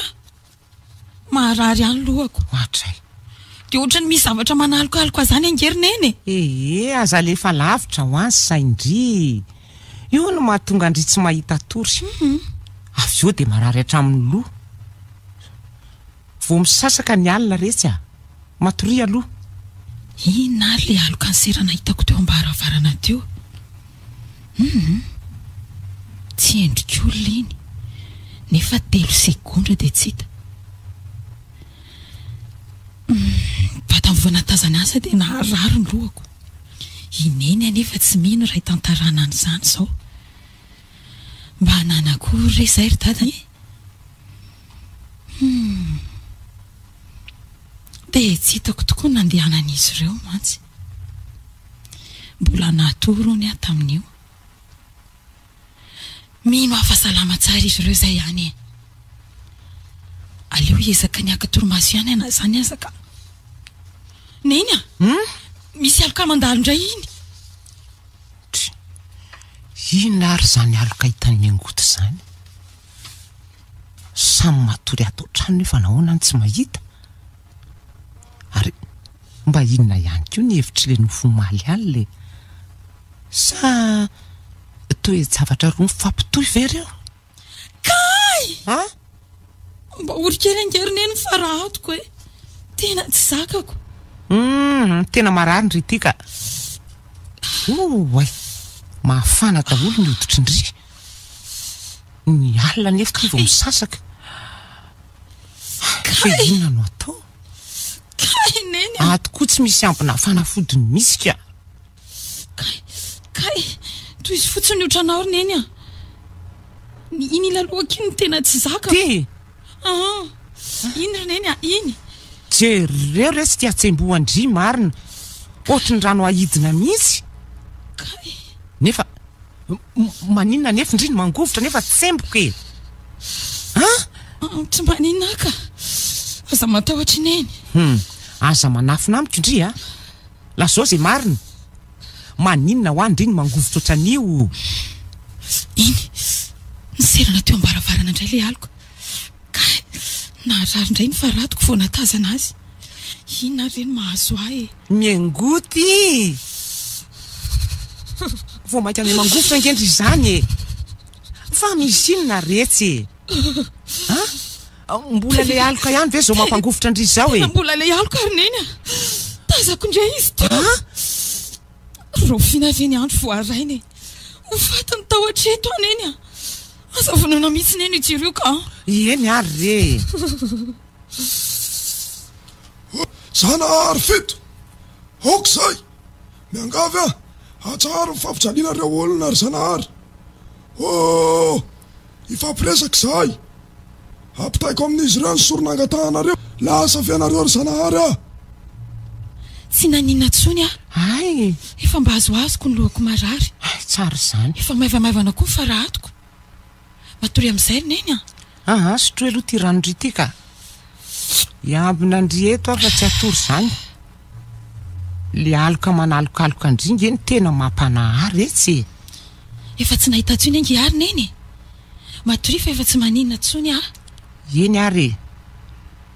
maharary any lohako ohatray dia ohatrany misy zavatra manalokaloka zany angerineny aza lefa lavitra ho any saindry io no mahatonga andry tsy mahita tory avy eo dia marary hatramin'ny loha vo misasaka ny alina retsy matory aloha ina le aloka ny serana hitako teo ambaravarana teo tsy endrik'olona iny nefa 3 sekondra dia tsy hita bata mivonatazany asa dia naharary ny lohako ineny anefa tsy mino raha hitantarana an'izany zao mba hananakory re zay ry dada dia tsy hitako tokoa nandehanan'izy ireo mantsy mbola natorony tamin'io mino hafasalama tsara izy ireo zay ihany aleo ezaka ny akatorimaso ihany ana zany azaka neny misy aloka mandalo indray ina ary zany aloka hitan'ny angoto zany samy matory atao trano nefa nahoana ny tsy mahita ary mba inona ihany koa ny hevitry le nofomaly any le sa toe-javatra roa mifampitohy ve reo kay mba orikely angerineny farahatoko tena tsy zakako tena marary ndry ity ka oay mahafana daholo ny hoditry ndry ny alina nefa ty vo misasaka fe inona no atao kay neny tokoa tsy misy ampina fanafodiny misy ka kay toy izy fotsiny ohatranao ry neny iny ilalohako iny tena tsy zaka ty iny ry neny iny jereo resy ty atsemboandry marina ohatra ny rano ahidina mihitsy kay nefa maninona nefa indry ny mangovotra nefa tsemboka tsy maninona ka aza matahotra neny aza manafina amiko indry la zao zay marina maninona ho andry ny mangovotra ohatran'io iny niserana teo ambaravarana indray le aliko kay naharary indray ny faratoko vo natazana azy inona reny mahazo ahy miangoty vo mainka ame mangovotra ngendry izany fa misy inona retsy mbola le aloka ihany ve zao mampangovotra andry zao mbola le aliko ary neny tazako indray izy to ro finareny andro voarainy ho fatiny tao atreto aneny aza vonona mihitsy neny ijireo ka eny ary re zanahary fito oko zay miangavy atsara mifampijalianareo olona ry zanahary ifampiresaka zay ampitaiko amin'izy ireo ny sorona angatahanareo lasa vianareo ry zanahary tsy naninona tsony ay efa mba azoazoko ny lohako marary tsara zany efa maivamaivana koa ny farahatoko matory amin'izay neny sotro aloha ty rano ndry ty ka iambina andry eto afa tsy atory zany le aloka manalokaloka andry ngeny tena mampanahary etsy efa tsy nahita tsony angy ary neny matory fa efa tsy maninona tsony eny ary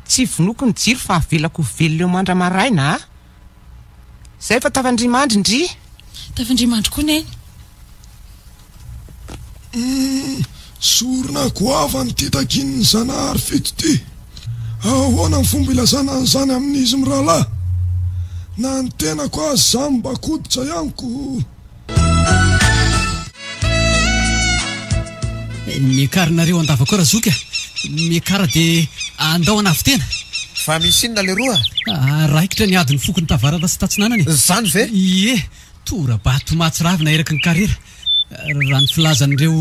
tsy vonoko ny jiro fa avelako velona eo mandramaraina a zay fa tafandrimandry ndry tafandrimandry koa neny sorona goavany ty takin'ny zanahary fito ty ahoana ny fomba ilazana an'izany amin'izy mirahalahy na ny tenako azy zany mba koditra ianiko mikarinareo andavako razoka mikara dia andao anavy tena fa misy inona le roa raikitra ny adiny fokony tavarata sy tatsinanany zany ve ie tora bato matsiravina eraky ny karera raha ny filazan'ireo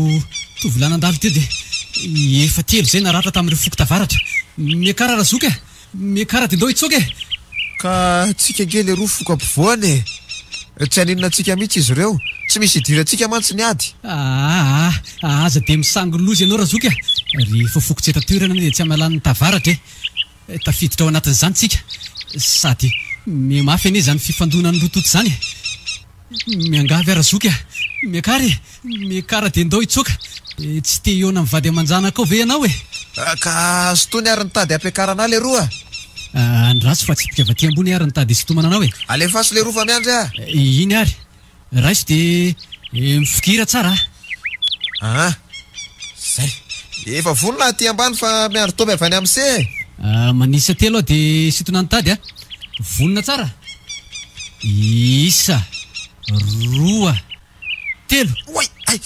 tovilanandalo teo dia efa telo zay naratra tamin'ireo foko tavaratra mikara razoka mikara dia ndao hitsoka ka tsika ge le roa foko ampivoany tsy aninona antsika mihitsy izy ireo tsy misy idirantsika mantsy ny ady aza dia misangolozy ianao razoka rehefa foko tsy etatoerana dia tsy amalan'ny tavaratra tafiditra ao anatin'izany tsika sady mimafy ane zany fifandonany rototo zany miangavy arazoka mikary mikara dia ndao hitsoka tsy te eona mivady amanjanaka ao ve ianao ka sotony ary nitady ampiakarana le roa andraso fa tsy mpikavaty ambony ary nitady sitomana anao alefasy le roa fa miandry iny ary raisy dia mifikira tsara zay efa vonona ty ambany fa miandro tomy avy any am'se manisa telo aho dia sitona nitady vonona tsara isa roa telo oy ay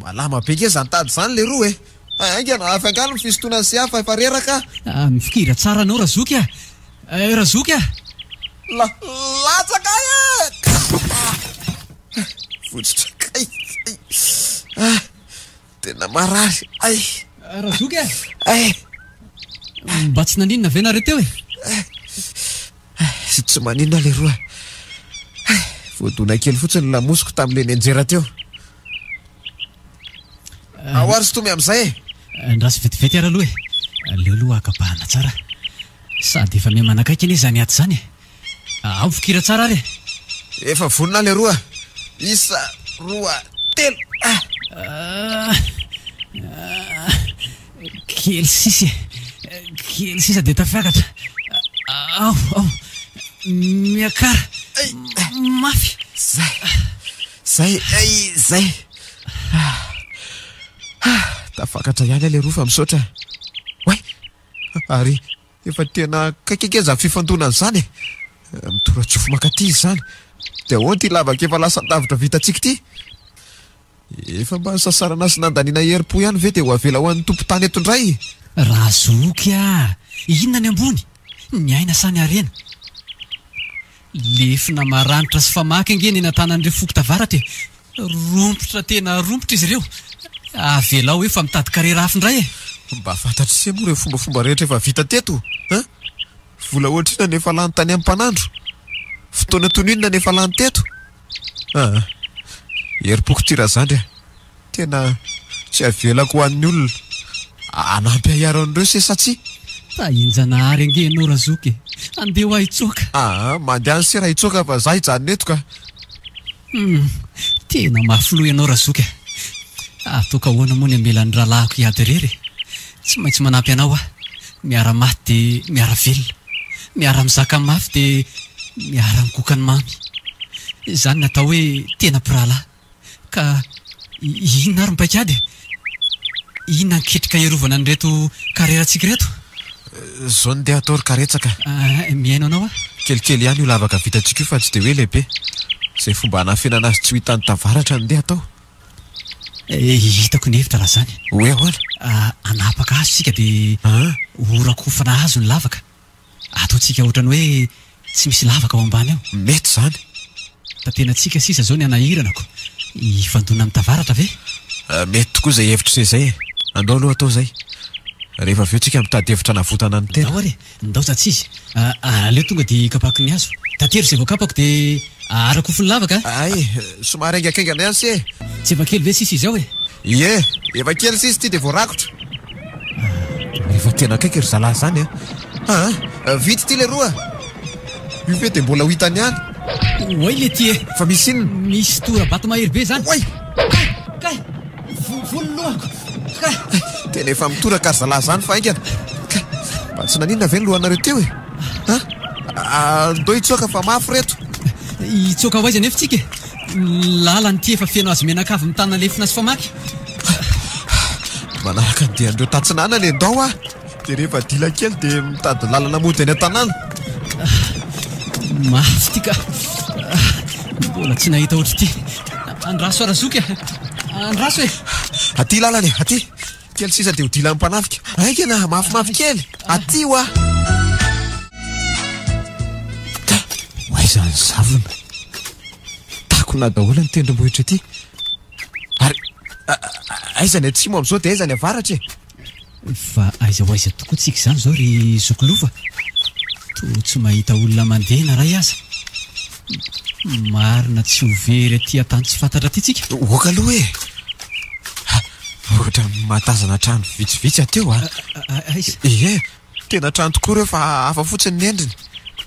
malama be ke zany tady zany le roa aingana afangano ny fisotonany sy hafa efa reraka mifikira tsara anao razoka razoka latsaka fotsitraka tena marary ay razoka mba tsy naninona ve nareo teo tsy maninona le roa voadona kely fotsiny lamosiko tam'le nianjera teo ahoary sotomy am'izay andraso vetivety ara aloha leo aloha akabahana tsara sady efa miamanakaiky ane zany aty zany ao fikira tsara ary efa vonona le roa isa roa telo kely sisa dia tafiakatra ao miakara mafy zay tafakatra ihany le roa fa misaotra way ary efa tena kaikakeza fifandonany zany mitoratsofo makaty izy zany dia ahoana ty lavaka efa lasa ndavitra vitantsika ty efa mba sasarana sy nandaniana heri-po ihany ve dia ho avela ho an'ny tompo tany eto indray razoka inona ny ambony ny aina sany arena lefina maranitra sy famaky angeny natanan'ireo foko tavaratra rompotra tena rompotra izy ireo avela hoe fa mitady karera hafa indray mba fantatry se moa reo fombafomba rehetra efa vita teto vola ohatrina nefa lany tany amin'ny mpanandro fotoana toninona nefa lany teto heri-poko tira zany tena tsy avelako ho an'ny olona anampy ahiaro an'ireo se satsia tahinjanahary angenao razoka andeha ho ahitsoka mandeha ny sera hitsoka fa za hijanona eto ka tena mafilo ianao razoka ataoka ahoana moa ny amelan'ny rahalahiko hiady rery tsy maintsy manampy anao miara maty dia miara velona miara mizaka mafy dia miara mikokany mamy zany natao hoe tena mpirahalahy ka inona ary mipaikady inona niketrika iarovana nyreto kareratsika reto zao ny dia atao ry karetsaka miaino anao kelikely ihany io lavaka vitantsika io fa tsy dia hoe lehibe zay fomba hanafenana azy tsy ho hitany tavaratra ny dia atao hitako ny hevitra raha zany hoe ahoana anapaka azo sika dia orakofana azo ny lavaka ataotsika ohatrany hoe tsy misy lavaka ao ambany ao mety zany tatenantsika sisa zao ny anahiranako ifandona amin'ny tavaratra ve mety tokoa zay hevitra zay andao aloha atao zay rehefa aveo tsika mitady hevitra navotana ny tena ary ndao za tsy izy aleo tonga dia kapako ny azo tatery zay voakapako dia arakofo ny lavaka ay somary aingakaingana ihany se tsy efa kely ve sisa izy ao efa kely sisy ty dia voarakotra rehefa tena akaiky ry zalahy zany vity ty le roa io ve dia mbola ho hitany ihany oay le ty fa misy inona misy tora bato mahery be zany oay kay vololohako tena efa mitoraka ary zalahy zany fa aingana mba tsy naninona ve ny lohanareo teo e ndo hitsoaka fa mafy reto hitsoaka ho aiza nefa tsika lalany ty efa feno azy menakavy mitana lefina sy famaky manaraka dia andreo tatsinanany endao ah dia rehefa dila kely dia mitady lalana mody any an-tanàna mafy ty ka mbola tsy nahita ohatry ty andraso arazoky andraso e aty lalany e aty kely sisa dia ho dila amin'ny mpanafika aikena mafimafy kely aty ho ah waizany zavona takona daholo ny tendrombohitra aty ary aizany atsimo amin'izao dia aizany avaratra e fa aiza ho aiza tokoa tsika izany zao ry zokolofa to tsy mahita olona mandeha na ray aza marina tsy hovery aty atany tsy fantatra aty tsika oka aloha e ohatra matazana trano vitsivitsy ateo aiza ie tena trano tokoa reo fa hafa fotsiny ny endriny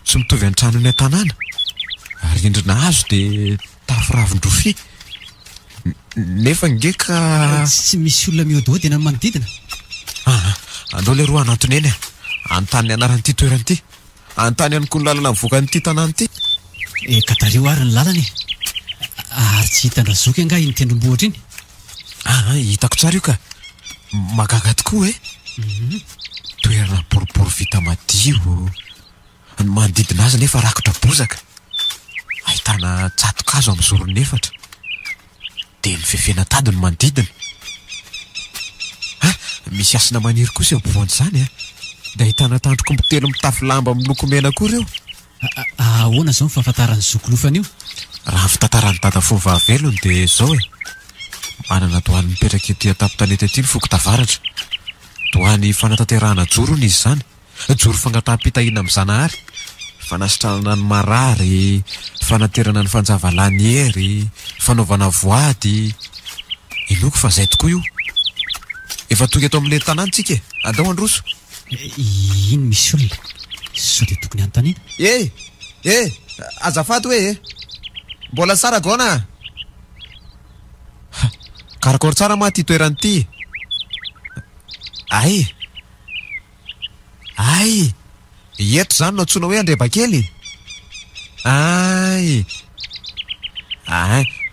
tsy mitovy any trano ny an-tanàna ary endrina azo dia tafiravin-drofia nefa ngeka tsy misy olona miododina ny manodidina andao le roa anatony eny anontany anaran'ity toerany ity anontany ihany koa ny lalana mivoakan'ity tanàna ity katareo ary ny lalany ary tsy hitandrazoky anga iny tendrombohitra iny hitako tsara io ka magaga tokoa toerana boribory vita madio ny manodidina azy nefa rakotra bozaka ahitana tsatokazo amin'ny zorony efatra dia ny fefena tady ny manodidina misy asina maniry kosa eo ampovoany izany dia ahitana tandrokombotelo mitafy lamba miloko mena koa ireo ahoana zao ny fahafantaran'ny zokolofana io raha ny fitantarany dada fovavelony dia zao e manana doany mipetraka ety atapo-tanety aty ny foko tavaratra doany fanatanterahana jorony izy izany joro fangataham-pitahina amin'ny zanahary fanasitranana ny marary fanaterana ny fanjavalany hery fanaovana voady inoko fa zay tokoa io efa toky eto amin'le tanàna tsika e andao androso iny misy olona sao dia tokony anontaniana azafady hoe mbola tsara gaona karakory tsara ma ty toeranyity ay eto zany no antsoina hoe andrebakely ay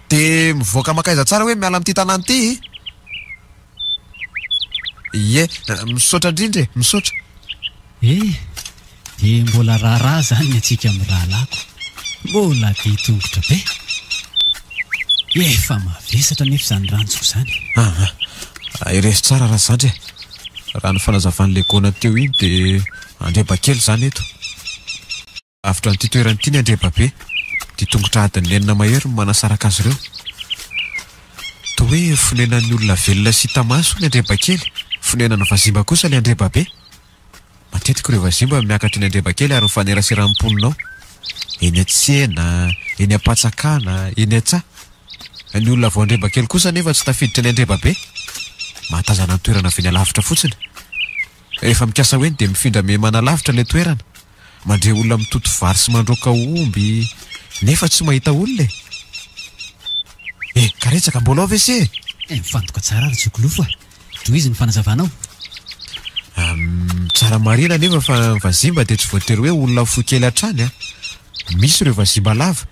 dia mivoaka makaiza tsara hoe miala amin'ity tanàna ity misaotra indrindra misaotra dia mbola raharaha zany ny atsika amin'ny rahalako mbola dia tongotra be efa mavesatra nefa izany ranjoko izany iresy tsara raha zandry raha ny fanazavan'le gona teo iny dia andreba kely zany eto afitra n'ity toeranyity ny andreba be dia tongotra adiny enina mahery ny manasaraka azy ireo toa hoe fonenan'ny olona velona sy tamaso ny andreba kely fonenana vazimba kosa le andreba be matetika ireo vazimba miakatra ny andreba kely ary mifanerasera-mimponinao eny atsena eny ampatsakana eny atsa ny olona vao andreba kely kosa nefa tsy tafiditra ny andreba be mahatazana ny toerana avy ny alavitra fotsiny rehefa mikasa hoeny dia mifindra me manalavitra le toerana mandre olona mitoto vary sy mandroaka omby nefa tsy mahita olona karetsaka mbola ao vese mifantoka tsara ary jokolofa toy izy ny fanazavanao tsara marina nefa fa vazimba dia tsy voatery hoe olona fo kely hatrany misy ireo vazimba lava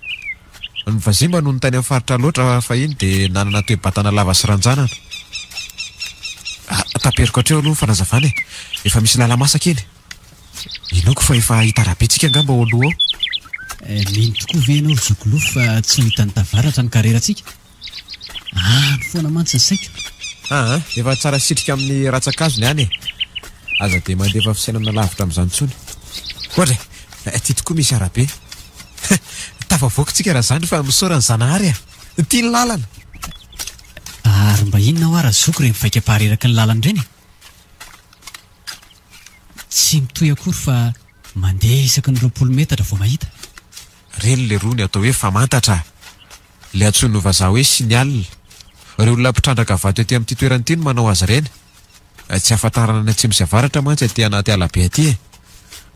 ny vazimba no ny tany amin'ny faritra loatra fa iny dia nanana toe-batana lava sy ranjanana taperiko hatreo aloha ny fanazavana efa misy lalamasaka iny inoko fa efa hitarabetsika angamba ao aloha ao mino tokoa venao zokolofa fa tsy hitany tavaratra ny karerantsika ny foana mantsy ny saiko efa tsara sitrika amin'ny ratsakazony any aza dia mandefa fisainana lavitra amin'izany tsony ohatra ty tokoa misy arabe tafavoakytsika raha zany fa misaorany zanahary tia ny lalana ary mba inona ho ara zoko reny mivaika pahareraky ny lalana ireny tsy mitoy akory fa mandeha isaky ny 20 metatra vao mahita reny le rony atao hoe famantatra le antsony ho vazaha hoe sinialina reo olona mpitrandraka vato ety amin'ity toeranyity no manao azy ireny tsy hafantarana ny atsimo sy avaratra mantsy aty anaty alabe aty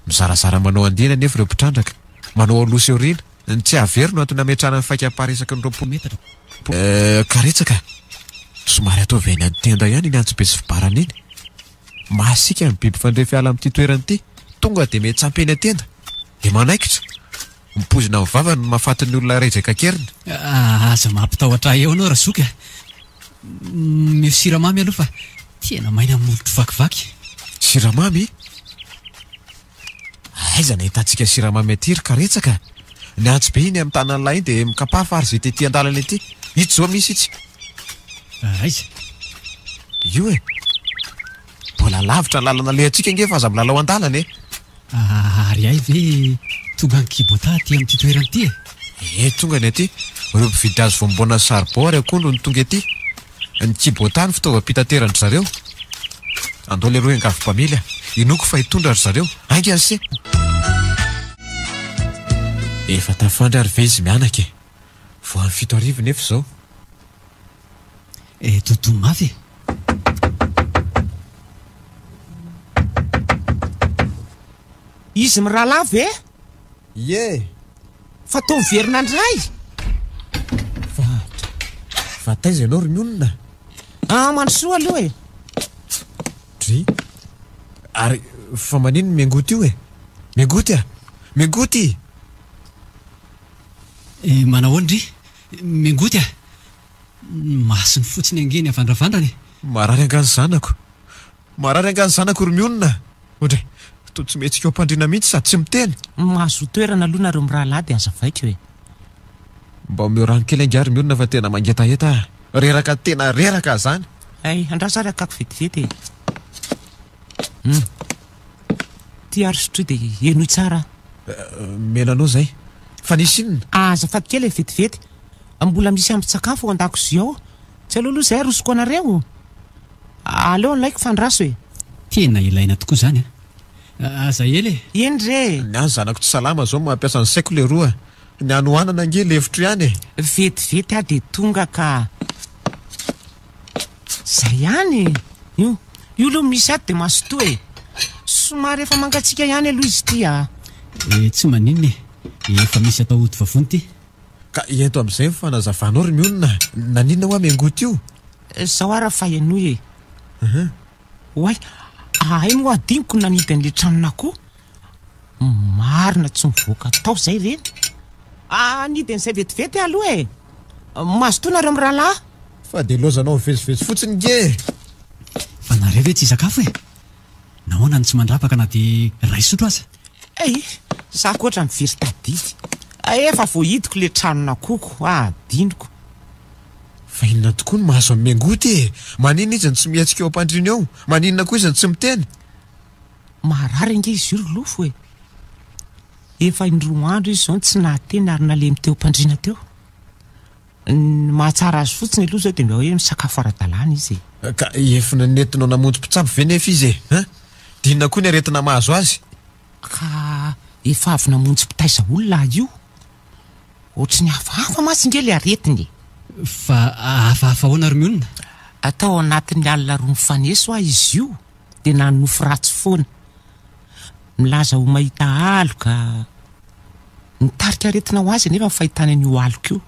mizarazara manao andina nefa ireo mpitrandraka manao alosa eo rina ny tsy havery no antony ametrana ny faika paharesaky ny 20 metatra karetsaka somary ataovy eny antenda ihany ny antso be sy fibarana iny. Masika ny biby fandrefy ala amin'ity toerana ity, tonga dia mety sampeny antenda dia manaikitra mipozina amin'ny vavany no mahafatin'ny olona rejaka keriny. Aza mampitahotra eo anao Razoka. Mio siramamy aloha fa tena maina molotro vakivaky. Siramamy? Aiza nahitantsika siramamy aty ry karetsaka. Ny antso be iny amin'ny tanany lahy iny dia mikapafa ary zay tetỳ an-dalana ety. Ito zao misy itsy. Aiza? Io e. Mbola lavitra ny lalana le antsika nge fa aza milalao an-dalana e. Ary ay ve tonga ny kibota aty amin'ity toerana ity e? Tonga ny aty. Ireo mpividy azy vombona saribao ary akondro ny tonga aty. Ny kibota ny fitaovam-pitaterandry zareo. Andao le roa engavim-pamilya. Inoko fa hitondra ry zareo. Ainga ase. Efa tafandry ary ve izy mianaka e. Vao amin'ny 7 arivo nefa izao. Totoa mafy. Izy miralava e? Ie. Fa tao miverinandray. Fa taiza ianao ry mionona. Manosoa aloha e. Dry. Ary fa manino miangoty io e. Miangoty a. Miangoty. Manao ndry. Miangoty a. Masiny fotsiny angeny avandravandrany. Marary angany zanako. Marary angany zanako ry mionona. Ondray. Tsy metsika ao am-pandriana mihitsy sady tsy miteny. Mahazo toerana aloha nareo mirahalahy dia aza vaika hoe. Mba omeo rano kely angary mionona fa tena mangetaheta. Reraka tena reraka zany. Andrasary akako vetivety e. Ty arisotro dia enoy tsara. Menanao zay. Fa nisy inona? Azafady kely e vetivety. Mbola misy ambin-tsakafo ao an-dakozia ao. Tsy aloha zay arosoko anareo. Aleo laiko fandraso e. Tena ilaina tokoa zany a. Aza ely e. Eny re. Ny any zanako tsy salama zao mampiasa ny saiko le roa. Ny anohanana nge levitro ihany e. Vetivety a dia tonga ka. Zay ihany. Io aloha misy ato dia masotoa e. Somary efa mangatsika ihany aloha izy ity a. Tsy maninona e. Efa misy atao ody vavony ty. Ka ento amin'izay fanazavaanao ry mionona. Naninona hoa miangoty io? Zao ara fa enoy e. Oay. Ay moa adiniko nanidy an'le tranonako. Marina tsy mivoaka tao zay reny. Nidy an'izay vetivety aloha e. Mazotoa nareo mirahalahy. Fa dia lozanao mivezivezy fotsiny nge. Fa nareo ve tsy sakafo e? Nahoana ny tsy mandrapaka na dia ray sotro aza? Zako ohatra mivery tadidy. Efa voahidiko le tranonakoko. Adiniko. Fa inona tokoa no mahazo amin'ny miangoty e. Maninona izy ny tsy mihetsika eo am-pandriana eo? Maninona koa izy ny tsy miteny? Marary nge izy io ry lofo e. Efa indroa andro izy zao tsy nahateny ary nalemy teo am-pandriana teo. Mahatsara azy fotsiny aloha zao dia mba hoe misakafo ara-dalàna izy e. Ka efa nentinao namonjy mpitsabo venefa izy e. Dinona koa ny aretina mahazo azy? Ka efa avy namonjy mpitaiza olona io. Ohatrany hafahafa masy nge le aretiny. Fa hafahafa ahoana ry mionona? Atao anatin'ny alina roa mifaneso izy io. Dia nanofo ratsy foana. Milaza ho mahita aloka. Nitarika aretina ho azy nefa ny fahitana an'io aloka io.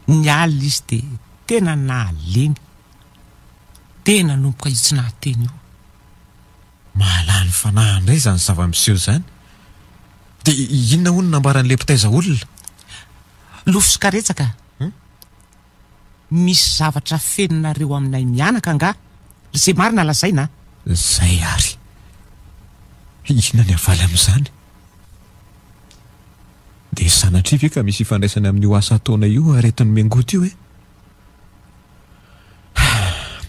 Ny alina izy dia tena nahalemy. Tena nompoka io tsy nahateny io. Mahalany fanahy indray zany zava-miseho zany. Dia inona hono nambaran'le mpitaiza olona? Lofo sy karetsaka. Misy zavatra feninareo aminay mianaka nga. Izay marina lazaina. Zay ary. Inona ny avaly amin'izany? Dia sanatria ve ka misy ifandraisana amin'io asa ataona io aretin'ny miangoty io e?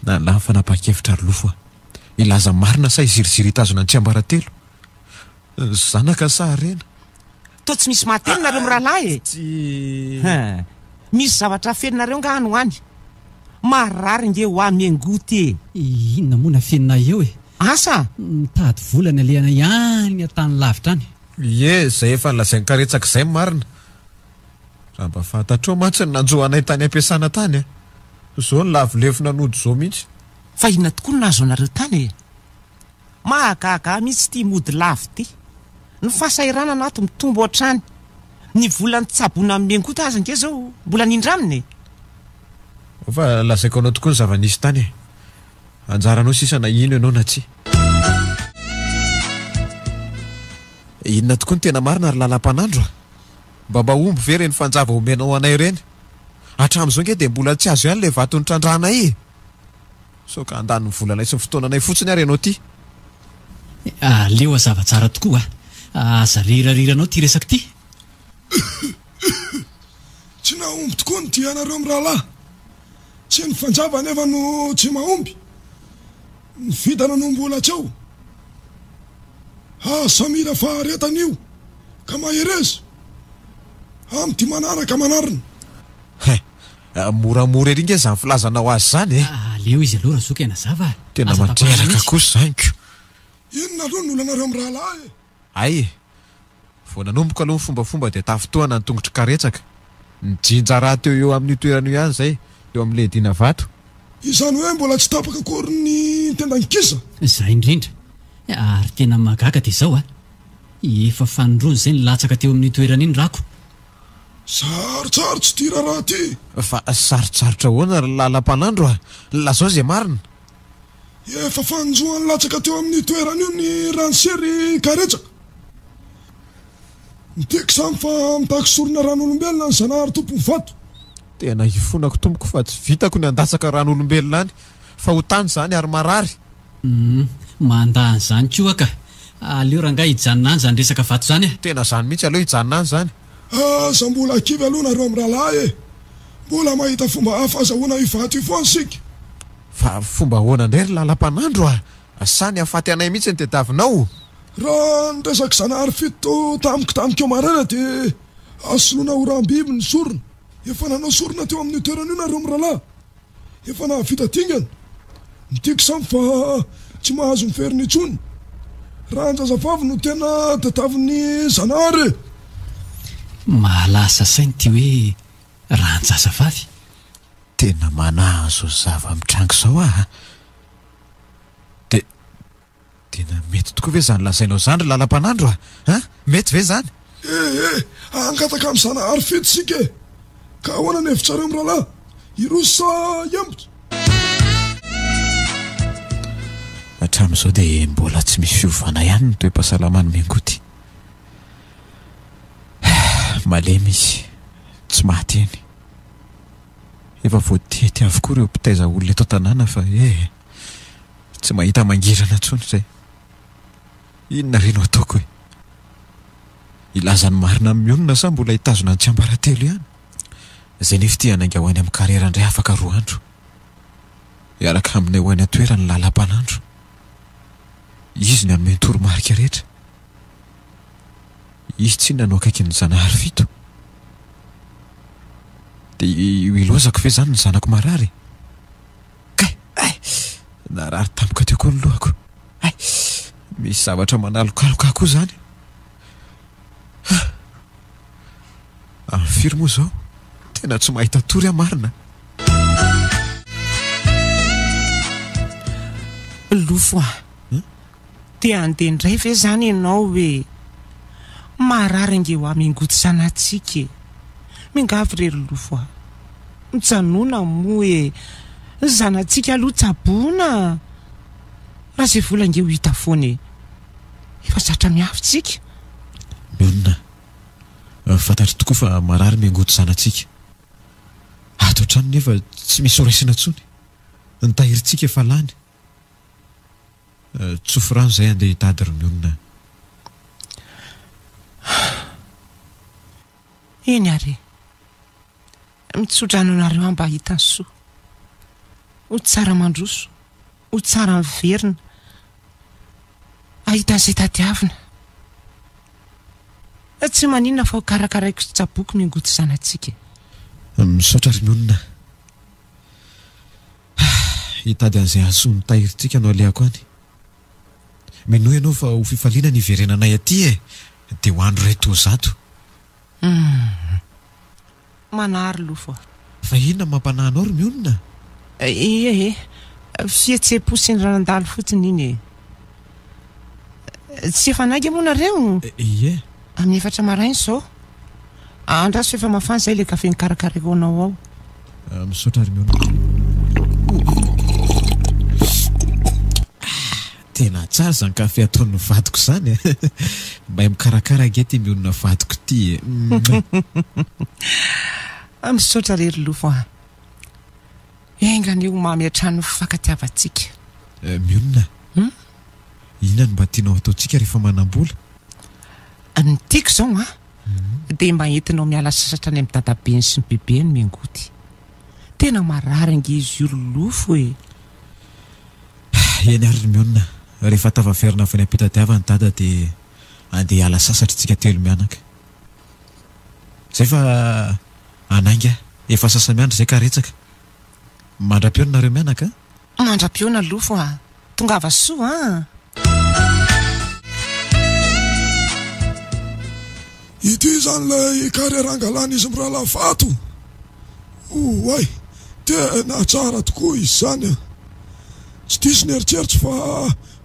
Nalany fanapa-kevitra ry lofo a. Ilaza marina sa iziriziry tazona ny tsy ambaratelo. Zanaka sa arena. Toa tsy misy mahateny nareo mirahalahy e. Misy zavatra feninareo nga ano any. Marary nge ho miangoty e. Inona moa fenina eo e? Asa? Mitady volana alehana ihany atany lavitra any. Zay efa nolazainy karetsaka izay marina. Raha mba fantatrao mantsy ny nanjohanay tany ampiasana tany a. Zao ny lavolefona nody zao mihitsy. Fa inona tokoa no nahazo anareo tany e? Mahagaga mihitsy ty mody lavo ty. Ny fahasairana nato mitombo hatrany. Ny volany tsaboana amin'ny miangoty aza nge zao mbola nindraminy. fa lazaiko anao tokoa ny zava-nisy tany anjaranao sisana ino ianao na tsy inona tokoa ny tena marina ary lalam-panandro mba omby ve reny fanjava omenao anay ireny hatramin'izao nge dia mbola tsy azo ihany le vatony trandrahnay so ka andany ny volanay sy ny fotoananay fotsiny ary ianao ty leo azava-tsara tokoa aza rirariranao ty resaka ty tsy naomby tokoa ny dianareo amin'ny rahalahy tsy ny fanjava nefa no tsy mahomby ny vidana no mbola tsy eo samira faharetan'io ka maherezy amty manaraka manarina moramora ery nge zany filazanao azy zany leo izy aloha raha zoka ena zava tena materaka kosa zaniko inona aloha ny olanareo amin'ny rahalahy ay vo nanomboka aloha ny fombafomba dia tafotoana ny tongotry karetsaka ny jinja raha teo eo amin'ny toerana ihany zay eo amin'le dina vato izany hoe mbola tsy tapaka kory ny tendan-kisa zay indrindra ary tena magaga dia zao efa fanondrony zay ny latsaka teo amin'ny toerana iny rako sarotsaro tsy tira raha ty fa sarotsarotra hoana lalam-panandro lazao zay marina efa fanjoany latsaka teo amin'ny toerana io ny ransery karetsaka niteko samy fa mitako sorona ran'olombelona ny zanahary tompony vato tena hifonako tomboko fa tsy vitako ny andatsaka ran'olombelona any fa ho tany zany ary marary mandany zany koa ka aleo ranga hijanona any zany resaka vato zany tena zany mihitsy aleo hijanona any zany za mbola akivy aloha nareo amin'ny rahalahy mbola mahita fomba hafa azahoana ivato io foany sika fa fomba ahoana indray ry lalam-panandro sany afaty anay mihitsy ny tediavinao raha ny resaka zanahary fito tamiko marana dia asoloana ho rahambiby ny sorona efa nanao sorona teo amin'ny toerana io nareo amin'ny rahalahy efa nahavita tingana nitiako samy fa tsy mahazo miferiny intsony raha njazavavy no tena tadiavin'ny zanahary mahalasa sainy ty hoe raha njazavavy tena manahazo zava mitrango zao dia tena mety tokoa ve zany lazainao zany ry lalam-panandro mety ve zany angataka amin'ny zanahary fito sika ka ahoana ny hevitrareo amin'ny rahalahy irosa iambitra hatramin'izao dia mbola tsy misy fiovana ihany ny toe-pahasalamany miangoty malemy izy tsy maty eny efa voatety avokoa ireo mpitaiza olona eto tanàna fa tsy mahita mangirana ntsony zay inona reno ataoko hoe ilazany marina amin'ny olona sa mbola hitazona ny tsy ambaratelo ihany zay nefa ty anainga ho any amin'ny karera indray afaka 2 andro iaraka aminay ho any atoerany lalam-panandro izy ny anome toromarika rehetra izy tsy nanao akaiky ny zanahary fito dia ilozako ve zany ny zanako marary narary tampoka teo koa ny lohako misy zavatra manalokaloka koa zany firy moa zao tena tsy mahita tory marina lofo te andeha indray ve zany ianao hoe marary ange ho amingoty sanatsika mingavy rery lofo mitsanona mo hoe zanatsika aloha tsaboana raha zay vola nge ho hita foany efa zatra miafitsika mionina fantatro tokoa fa marary miangoty zanatsika ato trano nefa tsy misy oraisina ntsony nitahirintsika efa lany tsofo rano zay andeha hitady ry mionina eny ary mitsodrano nareo amba hitany soa ho tsara mandroso ho tsara miverina ahitan'izay tadiavina tsy maninona fa ho karakaraiko sy tsaboky mingoty zanatsika misaotra ry mionina hitady an'izay asoa ny tahirintsika no alehako any mino ianao fa ho fifaliana ny iverenanay aty dia ho andro ray to zato manary lofo fa inona mampanahanao ry mionina fihetsepo sy ny ranandalo fotsiny iny tsy efa naga moa nareo amin'ny 4 marainy zao andraso efa mafana zay le kafe nikarakaraiko anao ao misaotra ary miona tena tsara zany kafe ataon'ny vadiko zany mba mikarakara gety mionona vadiko ty misaotra rery lofo a engany io mametrano fakatiavantsika mionona inona no mba tianao ataontsika rehefa manam-bola ny tiako zao a dia mba entinao miala sasatra any amin'ny dadabeny sy ny bebeny miangoty tena marary ange izy io lofo e eny ary miona rehefa tavaferina avy any ampitadiavany dada dia andeha ala sasatra tsika telo mianaka zay fa anainga efa sasa miandro zay karetsaka mandra-piona nareo mianaka mandra-piona lofo a tonga ava soa a ity zany lay karerangalana izy mirala vato oay tena tsara tokoa izy zany a tsy disy ny eritseritsy fa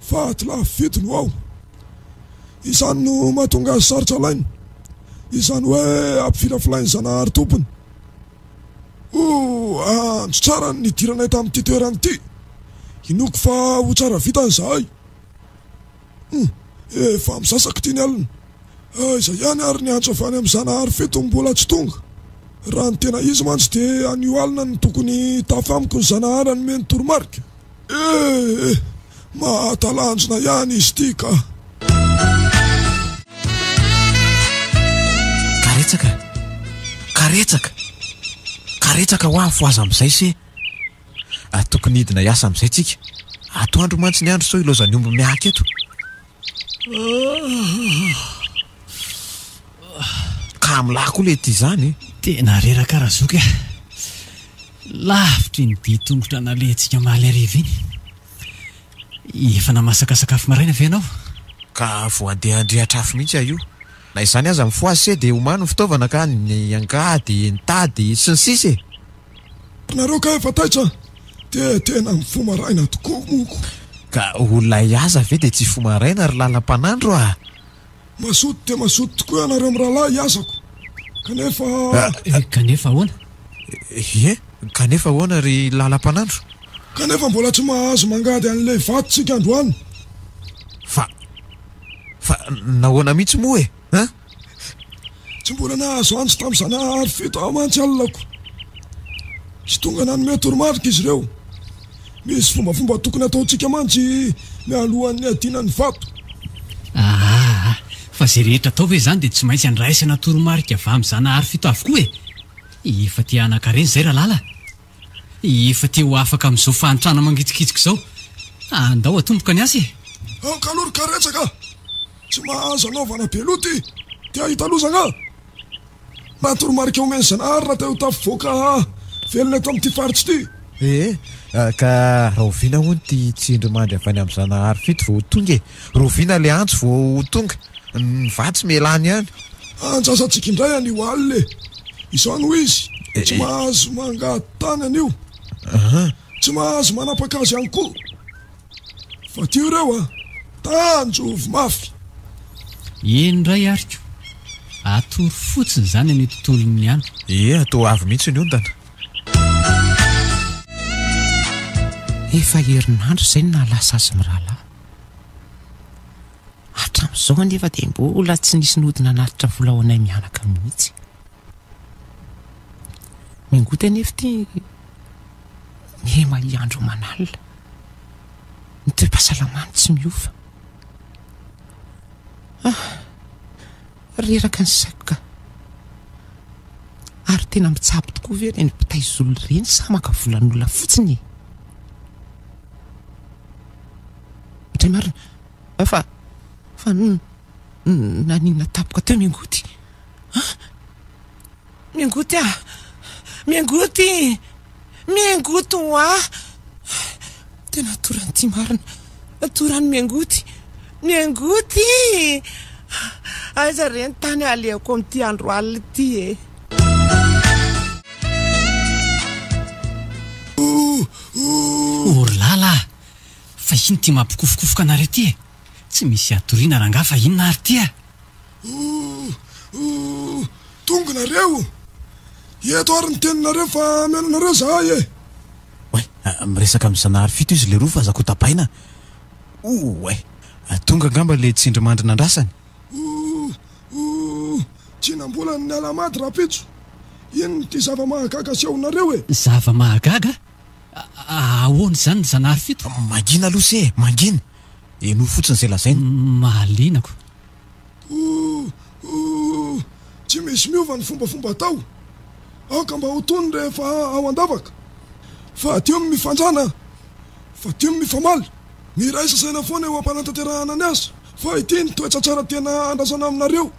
faty lafy vitiny ao izany no mahatonga azy sarotra laina izany hoe ampifilafilany zanahary tompony andro tsara ny diranay tamin'ity toerany ity inoko fa ho tsara vitany zahay efa misasaka ty ny alina izay ihany ary ny antso avany amin'ny zanahary fito mbola tsy tonga raha ny tena izy mantsy dia anio alina ny tokony tafamiko ny zanahary anome ny toromarika mahatalanjona ihany izy ty ka karetsaka ho afo azy amin'izay se tokony hidina hiasa amin'izay tsika atoandro mantsy ny andro sao ilozany omby miaka eto ka milahy koa le ty zany tena reraka razoky a lavitry ny ditongotra nalentsika mahaly ariva iny efa namasaka sakafo maraina ve ianao ka vo andeha andrehatra afo mihitsy io na izany aza mifoazy se dia homano ny fitaovana ka ny angady ny tady sy ny sisy nareo ka efa taitra dia tena mifo maraina tokoa moko ka olona iaza ve dia tsy fo maraina ary lalam-panandro a masoto dia masoto tokoa ianareo mirahalahy iazako kanefa ahoana kanefa ahoana ry lalam-panandro kanefa mbola tsy mahazo mangady an'ilay vatotsika androany fa nahoana mihitsy moa e tsy mbola nahazo antsy tamin'ny zanahary fito amantsy alilako tsy tonga nanome toromarika izy ireo misy fombafomba tokony ataontsika mantsy mialohan'ny adinany vato fa zay rehetra atao hoe zany dia tsy maintsy andraisana toromarika avy amin'ny zanahary fito avokoa e efa ty anakareny zay raha lala efa ty ho afaka amin'izao fanitrana mangitsikitsika izao andao atomboka ny asy kalory karetsaka tsy mahazo anaovana beloty tia hitalozana matoromarika omeny zanahary raha teo tafivoaka velona eto amin'ity faritsy ty ka rovina hoany ty tsindry mandry avy any amin'ny zanahary fito vo tonga rovina le antso vo tonga ny vatsy melany ihany anjasantsika indray anio alile izany ho izy tsy mahazo mangatany anio tsy mahazo manapaka azy ihany koa fa tio ireo tanjovy mafy indray ariko atory fotsiny zany ny tontolony andro atao avy mihitsy ny ondana efa herinandro zay no nalasa azy mirahalahy hatramin'izao anefa dia mbola tsy nisy nodina naritra vola ao anay mianaka mihitsy mingoty anefa ty mihema iandro manalina ny toe-pahasalamany tsy miofa reraka ny saiko ka ary tena mitsabo tokoa ve reny mpitaizolo reny sa maka volan'olona fotsiny indray marina fa naninona tapoka teo miangoty miangoty miangoty ho tena atorany ty marina atorany miangoty aiza reny tany aleako amin'ity andro alina ity orlala fa iny ty mampikofokofoka anareo ty tsy misy atoriana ranga fa inona ary ty tongonareo eto ary ny teninareo fa mianonareo zahay e oe miresaka amin'ny zanahary fito izy le roa fa azako tapaina oe tonga angamba le tsindrimandrina andrasany tsy nambola ny alamady rapitso iny ty zava-mahagaga seonareo e zava-mahagaga ahoany zany ny zanahary fito mangina aloha se mangina eno fotsiny zay lazainy mahalinako tsy misy miova ny fombafomba tao aoka mba ho tony rehefa ao andavaka fa teo mifanjana fa teo mifamaly miraisa saina foana eo ampanantanterahana any azy fa ity ny toetsatsara tena andrasana aminareo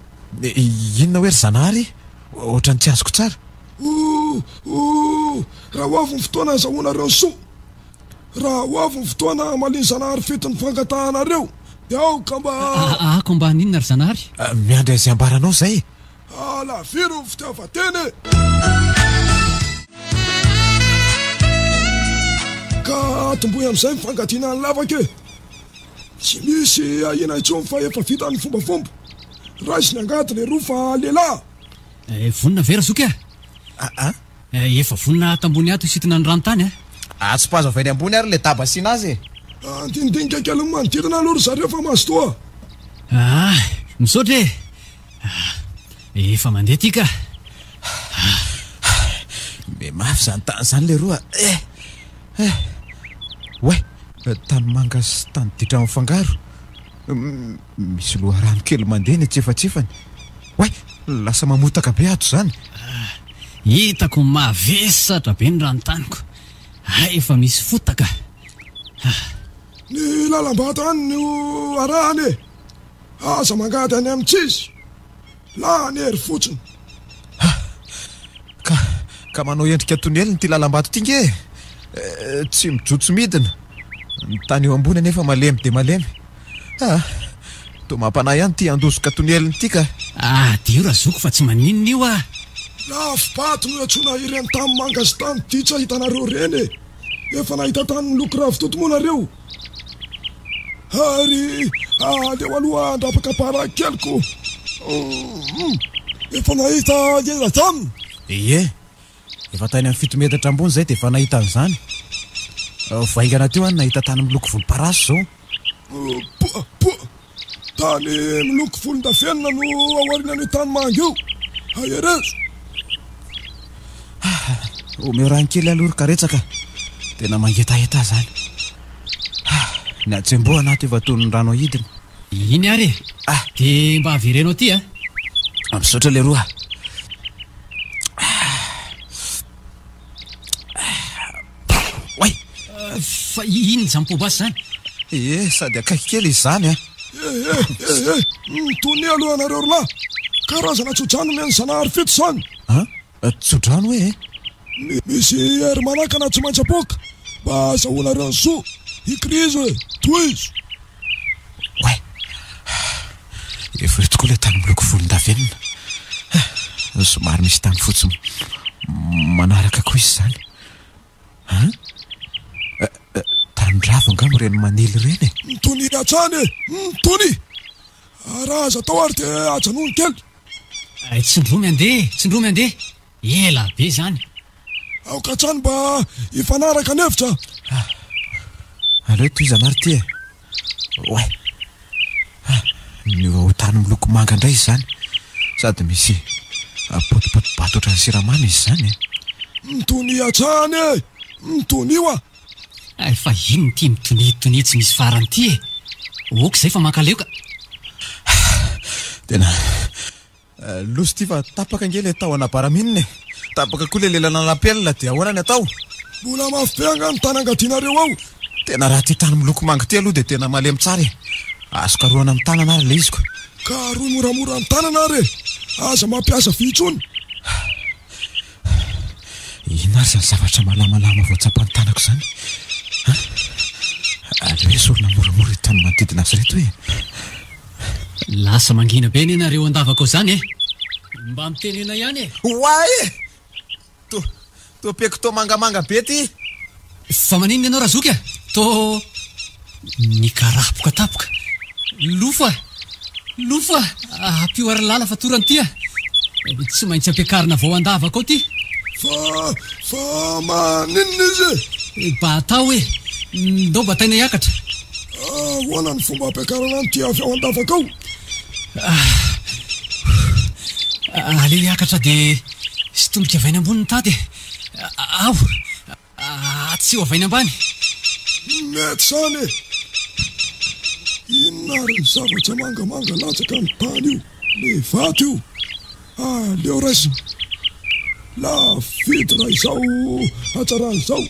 inona hoe ry zanahary ohatrany tsy azoko tsara raha ho avy ny fotoana azahoanareo soa raha ho avy ny fotoana maliny zanahary fety ny fangatahanareo de aoka mba ako mba ninona ry zanahary miandry azay ambaranao zay alaviry ny fitiavateny ka atomboy am'izay mifangatiana ny lavaka e tsy misy ahina itsony fa efa vita ny fombafomba raisy ny angady le roa fa lehilahy vonina vera zoky efa vonina tambony ato isitina ny rano tany tsy pazo avainy ambony ary le tabasina azy andindinika kely ny manodidina alory zareo fa mazotoa misaotra efa mandeha tika me mafy zany tany zany le roa oe tany manga sy tany ditra mifangaro misy loha rano kely mandeha ny tsefatsefany oe lasa mamotaka be ato zany hitako mavesatra be ny ranotaniko efa misy fotaka ny lalambata any no arahany e aza mangady any amintsyizy la ny hery fotsiny ka manao endrika tonely ny ty lalambato tinge tsy mijotso midina ny tany eo ambony nefa malemy de malemy to mampanahy ihany ty andosoka toneliny ty ka dio raha zoko fa tsy maninona io lafibato no atsona ireny tamy manga sy tany ditsa hitanareo reny e efa nahita tany miloko ravitoto monareo ary leo aloha andrapakapara keliko efa nahita ela taminy efa tany amin'ny 7 metatra ambony zay de efa nahita an'izany vaingana teo any nahita tany miloko volom-paraso zao tany miloko volondafenina no aorina ny tany manga io aerezo omeo raha ny kely alory karetsaka tena mangetaheta zany ny atsembo anaty efa tonony rano ahidina iny ary de mba averenao ty misaotra le roa oay fa iny jampobasy zany sady akaiky kely izy zany tony aloha anareo rolahy karazana tsodrano meny zanahary fito zany tsodrano hoe misy hery manakana tsy maintsy apoka mba azahoanareo ny soa ikrizy hoe toizy oay efa ry tokoa le tany miloko volondavenina somary misy tany fotsy manaraka koa izy zany tany ravo angamo reny manily reny mitony atsany mitony raha aza atao ary de ajanony kely tsindromy andeha ela be zany aoka atsany mba ifanaraka anevitra aleo toy zanary ty oay ny tany miloko manga indray izy zany sady misy potipotibato ohatrany siramamy izy zany mitony atsany mitony io fa ino ty mitony tsy misy farany ty oka zay fa mankaleoka tena losy ty fa tapaka nge le tao anabaraminina tapaka koa le lelana lapelina de ahoana ny atao mbola mafypeanga ny tany angadianareo ao tena raha ty tany miloko manga ty aloha de tena malemy tsara azo karoana amin'ny tanana ary le iziko ka roy moramora amin'ny tanana ary aza mampiasa vitsony ina ary zany zavatra malamalama voatsapany tanako zany aleo hoe sorona moramora tany manodidina azy reto hoe lasa mangina be nenareo andavako zany mba mitenena ihany oay to peko to mangamanga be ty fa maninona ianao raha zoky to nikarapoka tapoka lofa apio ary lala fa torany ty tsy maintsy ampiakarina vao andavako ao ty fa maninona izy mba atao hoe ndao mba taina hiakatra ahoana ny fomba ampiakarana ny ty avy ao andavakao aleo hiakatra dia sy tomboka avainy ambony ny tady ao tsy ho avainy ambany mety zany inona ary ny zavatra mangamanga latsaka ny tany io le vato io leo raisina la vidy raha izao atsaran'izao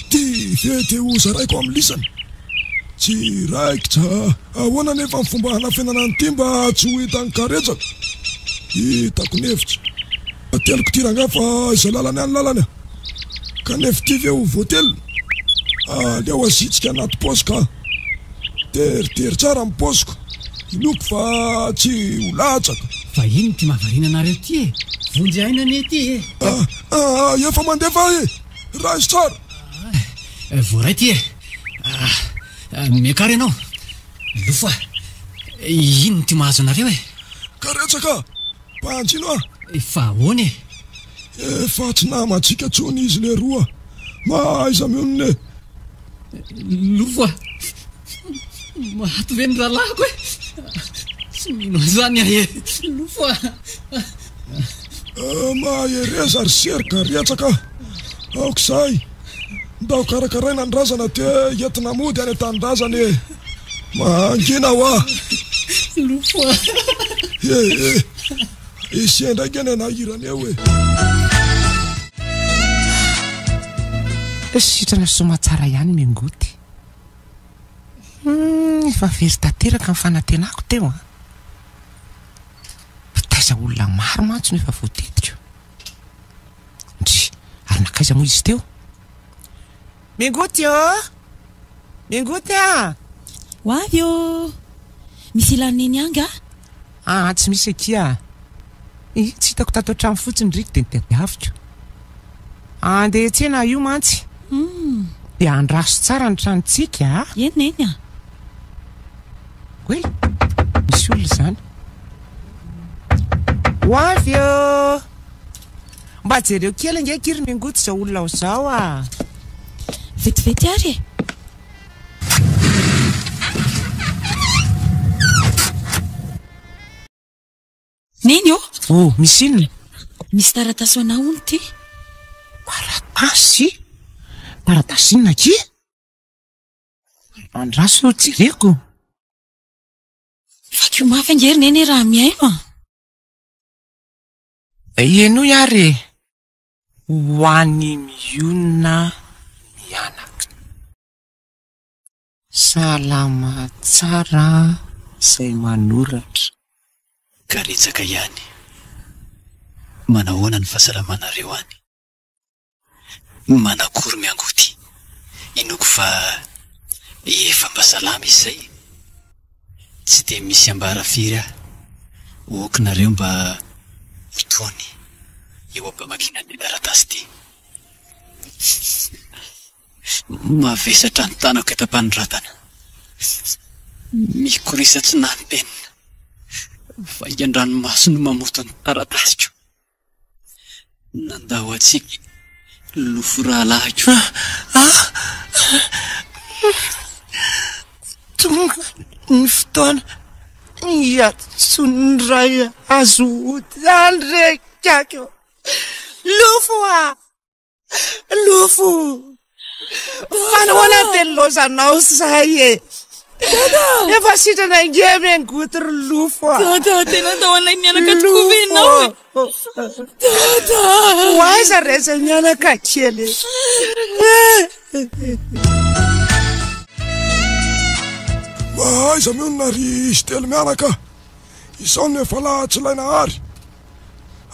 ty vety ozaraiko amin'ny lisany tsy raikitra ahoana nefa ny fomba hanafenana ny ty mba tsy ho hitany karetsaka hitako nevitra ateliko tiranga fa izay lalany any lalany kanefa ty ve ho voatelina leo azitsika anaty posika teritery tsara amin'ny posiko inoko fa tsy ho latsaka fa ino ty mahavariana anareo ty vonjy aina ny ty efa mandefa raha izy tsara voaray ty miakary ianao lofa ino ty mahazo anareo karetsaka mpanjino fa ahoany efa tsy namatsika tsony izy le roa mahaiza mionone lofa mahato ve ny rahalahako tsy mino zany lofa mahereza ary serika retsaka aoko zay ndao karakaraina ny razana te entina mody any an-tanindrazany mangina ho lofa isy ndraiky any anahirany eo sitrana somatsara ihany mingoty efa very tanteraka ny fanantenako teo taiza olona maro mantso no efa voatetiko ndry ary nakaiza moa izy teo mingoty mingoty ho avy o misy ilaniny anga tsy misy akia tsy hitako tato an-trano fotsiny ndriky de nitadiaviko andeha tsena io mantsy de andraso tsara ny tranontsika eneny oe misy olona zany ho avy mba jereo kely nge kiry mingoty zao olona ao zao vetivety ary neny misy inona misy taratasy anao ony ty taratasy inona ki andraso jereko fakio mafy angery neny raha miaino eno iary ho any mionona mianaka salama tsara zay manoratra karetsaka ihany manahoana ny fahasalamanareo any manakory miangoty inoko fa efa mba salama izay tsy de misy ambara firy okinareo mba mitony eo ampamakina ny taratasy ty mavesatra ny tanako etam-panoratana mikorisa tsy nantenina fa ian-dranomaso no mamoto ny taratasiko nandao atsika lofo rahalahiko tonga ny fotoana iatsony ray azo zany rekako lofo fanahoana teny lozanao zay efa sitrana nge mingoty ry lofo tena taoanay mianaka tokoa ve enao ho aiza reza mianaka kely mahaiza mionona ry izy telo mianaka izao no efa lahatsylaina ary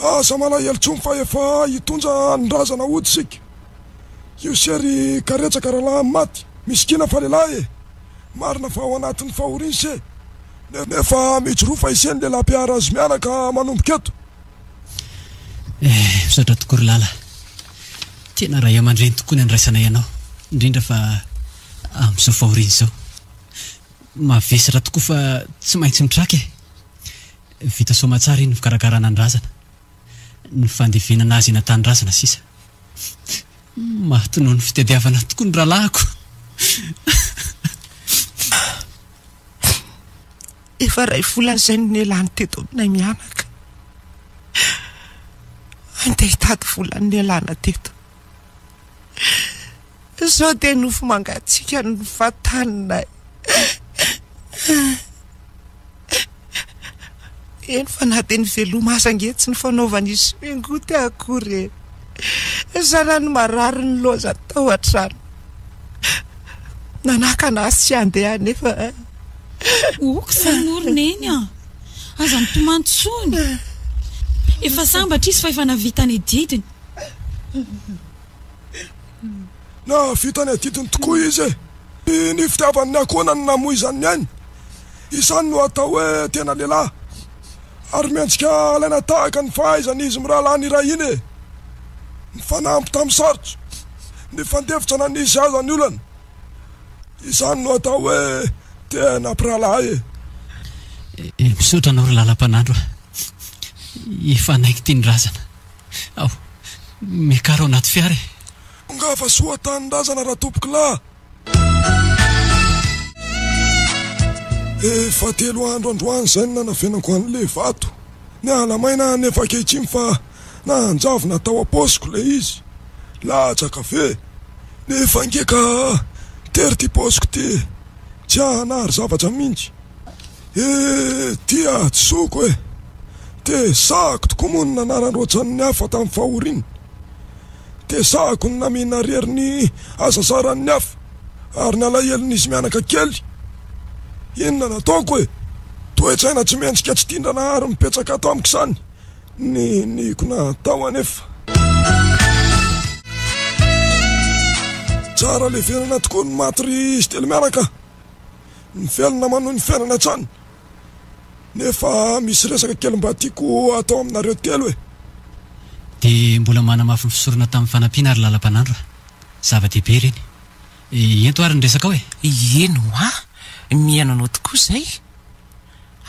asa malahelotsomy fa efa hitonja nyrazana odisika io sery karetsaka rahalahy maty misy kina fa lehilahy marina fa ao anatin'ny fahoriny se nefa mijorofa iseny le lampiara azy mianaka manomboka eto misaotra tokory lala tena raha iamandreny tokoa ny andraisana ianao indrindra fa amin'izao fahoriny zao mavesatra tokoa fa tsy maintsy mitraka vita somatsara iny fikarakarana andrazana ny fandevenana azy eny an-tanyrazana sisa maty noho ny fitadiavana tokoa ny rahalahiko. Efa ray volana izay no nialany teto aminay mianaka. Andeha hitady vola ny nialana teto. Izao dia nofo mangatsiaka ny fataninay. Eny fa na dia ny veloma aza ange tsy ny fanaovana izy mingoty akory. Zana ny marary ny loza tao an-trano. Nanaka na sy andeha nefa oko san'orona eny a. Aza mitomantsony. Efa sambatra izy fa efa navitany didiny. Na vitany didiny tokoa izy e. Ny fitiavany akohonany namoizany ihany. Isany no atao hoe tena lehilahy. Ary miantsika alaina tahaka ny fahaizany izy mirahalahy iray iny e. Ny fanampy tamin'ny sarotra, ny fandefitra nanisy aza ny olana. Isany no atao hoe tena mpirahalahy e. Misaotra anao ry lalam-panandro. Efa naiky tiany razana. Ao, miakaro anaty fiara e. Ngafa soa tany razana raha tompoko lahy. Efa 3 andro androany zay ny nanavenako an'le vato. Ny alamaina nefa kehitriny fa nanjavona tao aposiko le izy. Latsaka ve. Nefa ngeka tery ty posiko ty. Tsy hanary zavatra mintsy. Tia tsy soko e. Te sako tokoa moa ny nanarandroatsan'ny hafa tamin'ny fahoriny. Te sako ny namina rery ny asasaran'ny hafa. Ary ny alahelin'izy mianaka kely. Inona nataoko e. Toetsaina tsy mentsika tsy tindrana ary mipetsaka ato amiko izany. Niko natao anefa. Tsara le fiainana tokoa ny maty ry izy telo miaraka. Ny fiainana manohy ny fiainana tsany. Nefa misy resaka kely mba tiako atao aminareo telo e. Dia mbola manamafy ny fisorona tamin'ny fanampiana ary lalam-panandro. Zava-dehibe ireny. Ento ary ny resaka ao e. Eno miainanao tokoa izay.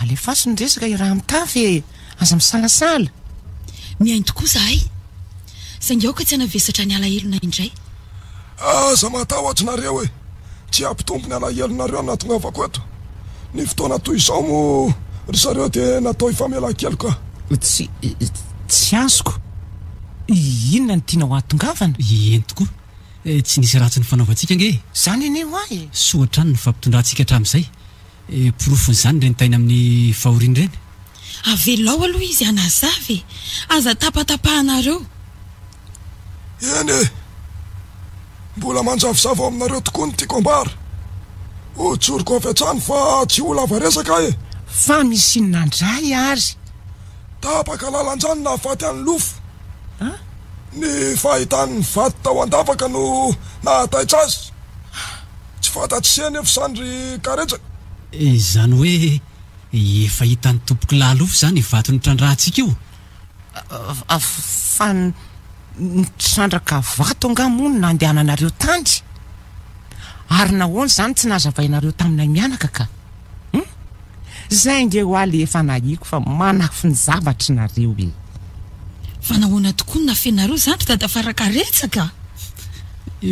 Alefaso ny resaka raha mitafy aza misalasala. Miainy tokoa zahay. Saingy aoka tsy hanavesatra ny alahelona indray. Aza matahotra nareo e. Tsy ampitompo ny alahelonareo natongavako eto. Ny fotoana toy izao mo ry sareo dia natao ifamelan-kely ka. Tsy azoko. Inona ny tianao atongavana? Eny tokoa. Tsy nisy ratsy ny fanaovantsika nge. Zany ene hoahy. Soatra ny fampitondrantsika hatramin'izay. Porofon'izany ireny taina amin'ny fahoriana ireny. Avelao aloha izy anazavy. Aza tapatapahanareo. Eny e. Mbola manjavozavo aminareo tokoa ny tiako ambara. Tsoriko avy hatrany fa tsy ho lava resaka e. Fa misy inandray ary. Tapaka lalandrany nahafaty an'ny lofo. Ny fahitany vaty tao andavaka no nahataitra azy. Tsy fantatsiseny efa sandry karetsaka. Zany hoe efa hitany tompoko lahalofo zany vato ny trandrahantsika io. Fa nitrandraka vato angamony nandehananareo tany. Ary nahoana zany tsy nazavainareo taminay mianaka ka. Zay nge ho aly efa nahiko fa manafy ny zavatra nareo e. Fa nahoana tokoa ny nafenareo zany tadafaraka-retsaka.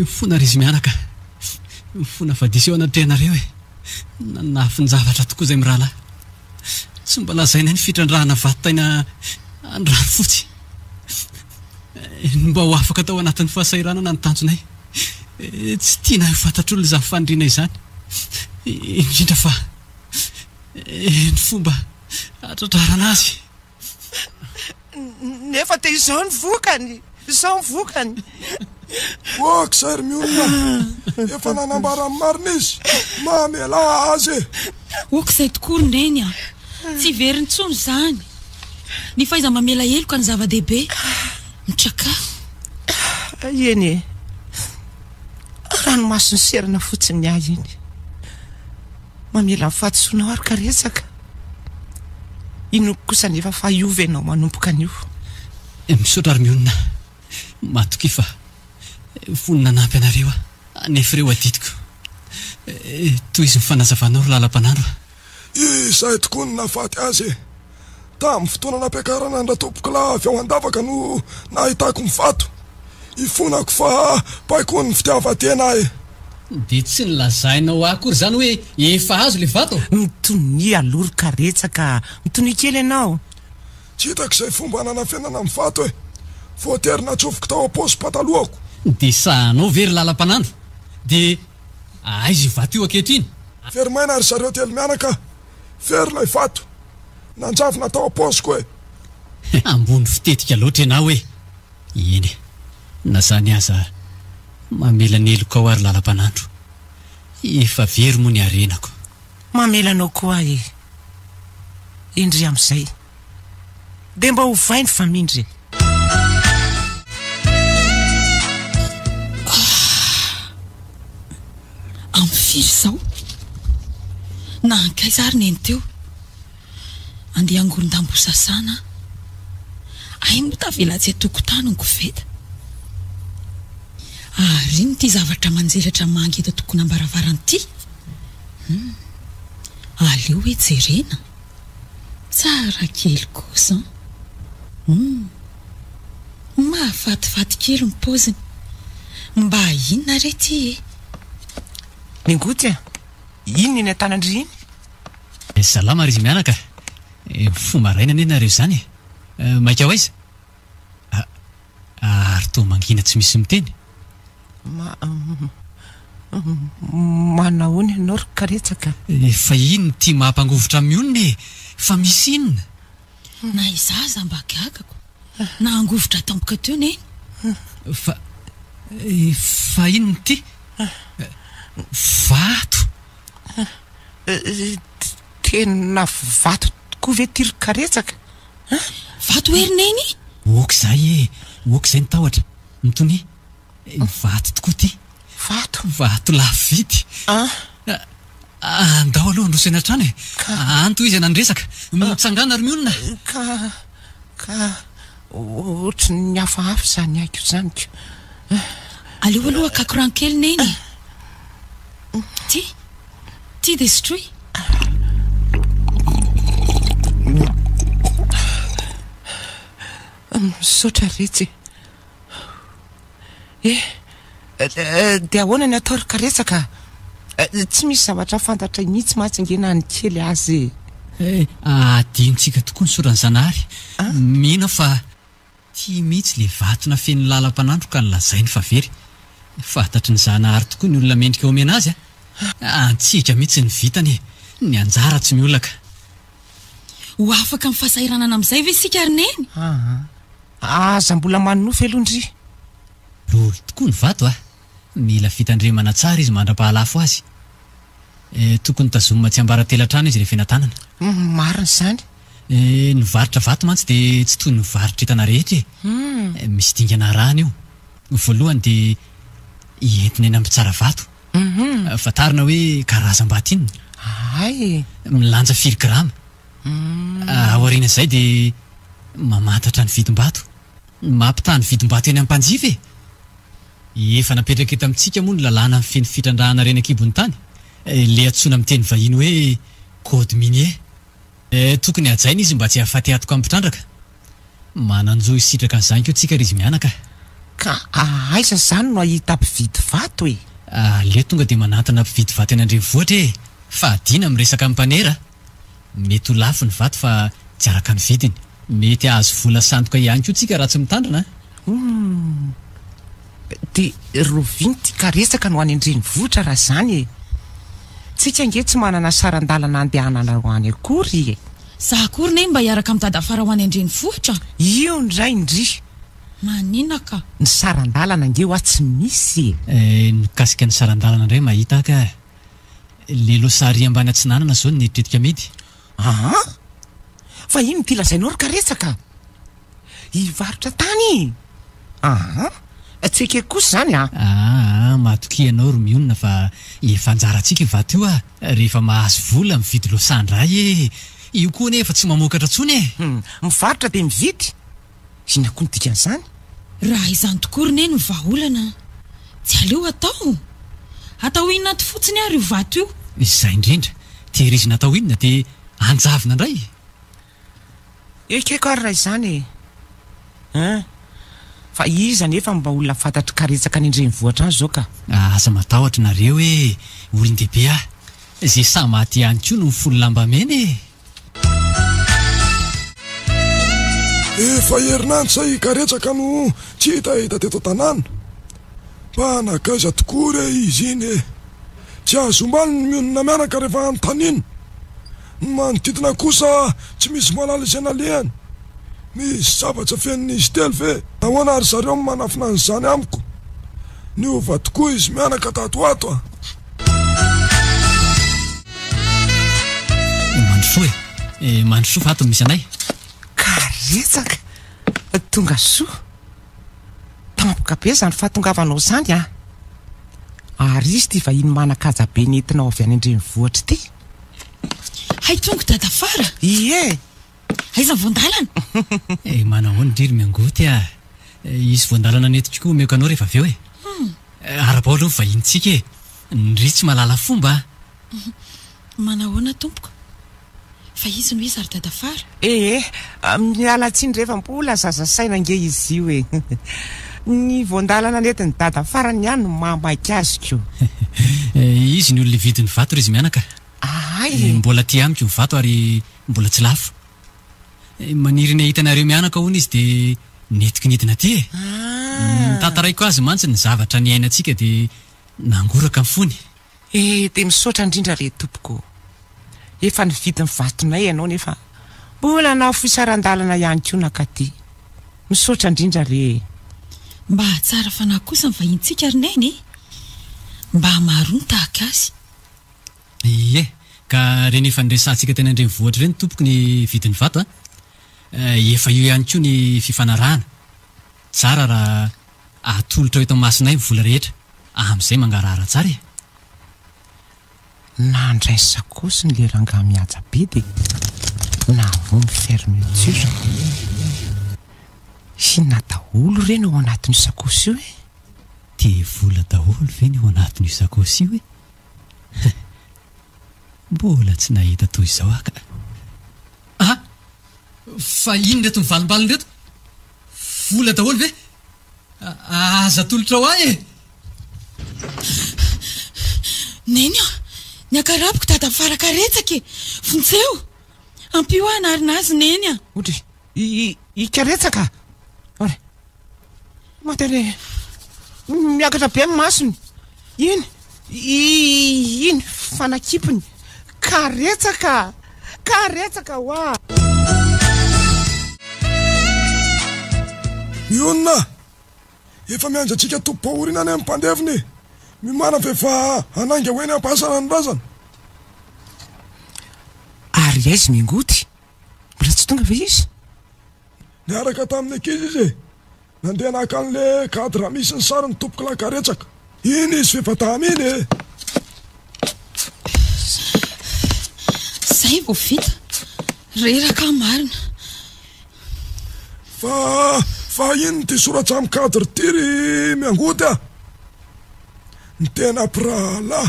Fona ry izy mianaka. Fona vadisy eo anatrehanareo e. Nanafy ny zavatra tokoa izay mirahalahy. Tsy mba lazaina ny fitrandrahana vato-taina andrano fotsy. Mba ho afaka tao anatin'ny fahasairanana ny tanjonay. Tsy tiana ho fantatr'olona izany fandriana izany. Indrindra fa ny fomba atratrarana azy. Nefa te izao ny vokany. Izao ny vokany. Oak sary miolona. Efa nanambara amin'ny marina izy. Mamela azy. Oak izay tokoa reny a. Tsy very ntsony zany. Ny faiza mamela heloka ny zava-dehibe. Mitraka. Eny e. Ranomaso ny serana fotsiny ahy iny. Mamela ny fahatosoanao ary karetsaka. Ino kosa nefa fa iova ianao manompoka an'io. Misaotra ary mionona. Matoky fa vonona nampy anareo nefa ireo aditiko. Toy izy mifanazavanao ry lalam-panandro. Izay tokoa ny nahafaty azy. Tamin'ny fotoana nampiakarana andra tompoko lahy avy ao andavaka no nahitako ny vato. ifonako fa paiko ny fitiavatena e. De tsy nylazainao akory zany hoe efa azo le vato mitony aloro-karetsaka mitony kely ianao Tsy hitak'izay fomba nanafenana amin'ny vato e. Voatery natsofoko tao am-paosy patalohako. de sahanao very lalam-panandro de aizy vato io akehitriny Very maina ary zareo telo mianaka. Very lay vato. Nanjavona tao am-paosiko e. ambony fitetika loatra ianao hoe eny na zany aza mamelaneloko ao ary lalam-panandro efa very moa ny arenako mamelanao koa e indry am'izay de mba ho vainy famindry am'firy zao na ankaizary neny teo andeha angorondam-bosasana ay mo tavelatsy atokotany ny koveta ary ny ty zavatra manjelatra mangeta tokony ambaravarany ty aleo hoe jerena tsara kely kosa mahafatifaty kely ny poziny mba inona re ty e ningoty a inona iny atanandry iny salama ry izy mianaka fomaraina ane nareo zany maika ho aiza ary to mangina tsy misy miteny manahony ianao ry karetsaka fa ino ty mampangovotra amin'ionona e fa misy inona na izaza mba gagako na angovotra tampoka teo neny fa inona ty vato tena vato tokoa ve ty ry karetsaka vato herineny okizay okizay nitahotra mitony vato tokoa ty vato lavidy andao aloha androso enatrano e anto izy anandresaka mitsangana ary mionona ka ohatry ny hafahafa zany aiko zanyko aleo aloha kakorankely neny ty de sotroy misaotra retsy de ahoana ny atao ry karetsaka tsy misy zavatra fantatra mihitsy mahatsingena ny kely azy adinontsika tokoa ny sorany zanahary mino fa tia mihitsy le vatona feny lalam-panandro ka nylazai ny favery fantatry ny zanahary tokoa ny olona mendrika omena azy antsika mihitsy ny vitany ny anjara tsy miolaka ho afaka amin'ny fahasahiranana amin'izay ve sika ary neny aza mbola manonofy alondry lolo tokoa ny vato mila fitandremana tsara izy mandra-pahalafo azy tokony tazomina tsy ambara-telatrano izy rehefa enatanana mariny zany nivarotra vato mantsy de tsy toy nivarotra hitana rehetra misy dingana rana io voalohany de ientina eny ambitsara vato fatarina hoe karazam-batinina ay milanja 4 grama aoriana izay de mamantatra ny vidim-bato mampitany vidim-bato eny ampanjifa efa napetraka eto amintsika moa ny lalàna amin'ny feny fitrandrahana reny akibony tany le atsoina amin'ny teny vahiny hoe code minier tokony ajaina izy mba tsy hahafaty atoko amin'ny mpitrandraka mananjo isitraka an'izany keo tsika ry izy mianaka ka aiza zany no ahita mpividy vato le tonga de manantana mpividy vato eny andrenivohitra fa adina miresaka amin'ny mpanera mety ho lafo ny vato fa tsy araka ny vidiny mety ahazo vola sandoka ihany koa tsika raha tsy mitandrina de roviny ty karetsaka no any andrenivohitra raha zany tsika nge tsy manana sarandalana andehanana ho any akory za akory neny mba hiaraka amin'ny dadafara ho any andrenivohitra io ndray indry manina ka ny sarandalana nge ho atsy misy nikasika ny sarandalana indray mahita ka le losary ambany atsinanana zao ny tretika medy fa ino ty lazainao ry karetsaka hivarotra tany tsika kosa zany matoky ianao ry mionona fa efa anjarantsika vato io rehefa mahazo vola mividy losandray io koa nefa tsy mamokatra tsony mivarotra de mividy ina koa ny dikan'izany raha izany tokory neny ny vahaolana tsy aleo atao inona ty fotsiny ary io vato io izay indrindra tehirizina atao inona de anjavina indray. Ekeko ary raha izany fa iza nefa mba olona fantatry karetsaka ny andrenivohitra any zao ka aza matahotra nareo hoe olon-dehibe ah zay sa maty ihany koa no mifolo lambamena efa herinandro zay karetsaka no tsy hitahita teto tanàna mpanakaiza tokoa re izy iny tsy azo ombany ny mionona mianaka rehefa antanina ny manodidina kosa tsy misy malala izay nalehany misy zavatra feniny izy telo ve nahoana ary zareo manafina an'izany amiko niova tokoa izy mianaka tatoato a mandrosoa fa ato misy anay karetsaka tonga soa tampoka be zany fahatongavanao zany a ary izy ty vahiny manakaja be nentinao avy any andrenivohitra ty hay tonga dadafara ie aiza voandalana manahoany driry miangoty a izy voandalana netiko koa omeko anao rehefa avy eo ara-baolo ny vahintsika ndry tsy malala fomba manahoana tompoko fa izy no izy ary dadafara miala tsiny rehefa mbola zazasaina nge izy io ny voandalana netiny dadafara ny any no mamaky aziko izy ny olona vidiny vato ry izy mianaka mbola ty amiko ny vato ary mbola tsy lafo maniry ny hitanareo mianaka hono izy de netiko nidina ty tantaraiko azy mantsy ny zavatra ny ainatsika de nangoraka mfony de misaotra indrindra re tompoko efa ny vidiny vatonay ianao nefa mbola na foisaran-dalana ihany koa naka ty misaotra indrindra re mba tsara fanahy kosa ny vahintsika ary nainy mba marony tahaka azy ka reny efa nyresantsika tena andrenivohitra reny tompoko ny vidiny vato efa io ihany koa ny fifanarahana tsara raha atolotra eto masinay vola rehetra amin'izay mangarahara tsara nandray sakosy ny le rangaha mihaja be de navomy fermeture hinona daholo reny ao anatin'io sakosy io de vola daholo ve ny ao anatin'io sakosy io mbola tsy nahita toy izao aka fa ino reto mivalimbaliny reto vola daholo ve aza tolotra ao ahy neny ny akaraboko dadafara karetsaka fontseo ampio ahna ary nazy neny otry ikaretsaka ore matere miakatra be amin'ny masony iny fanakipony karetsaka hoa mionona efa miandratsika tompo-pahorinany amin'ny mpandeviny mimana vefa ananga hoeny ampasana ny razana ary aizy mingoty mbola tsy tonga ve izy niaraka tamin'ny ankizy izy nandeha naka an'le cadre misy ny sary ny tompoko lakaretsaka iny izy fefatahamy iny zay vo vita reraka marina fa iny ty soratra amin'ny cadre tiry miangoty ny tena prala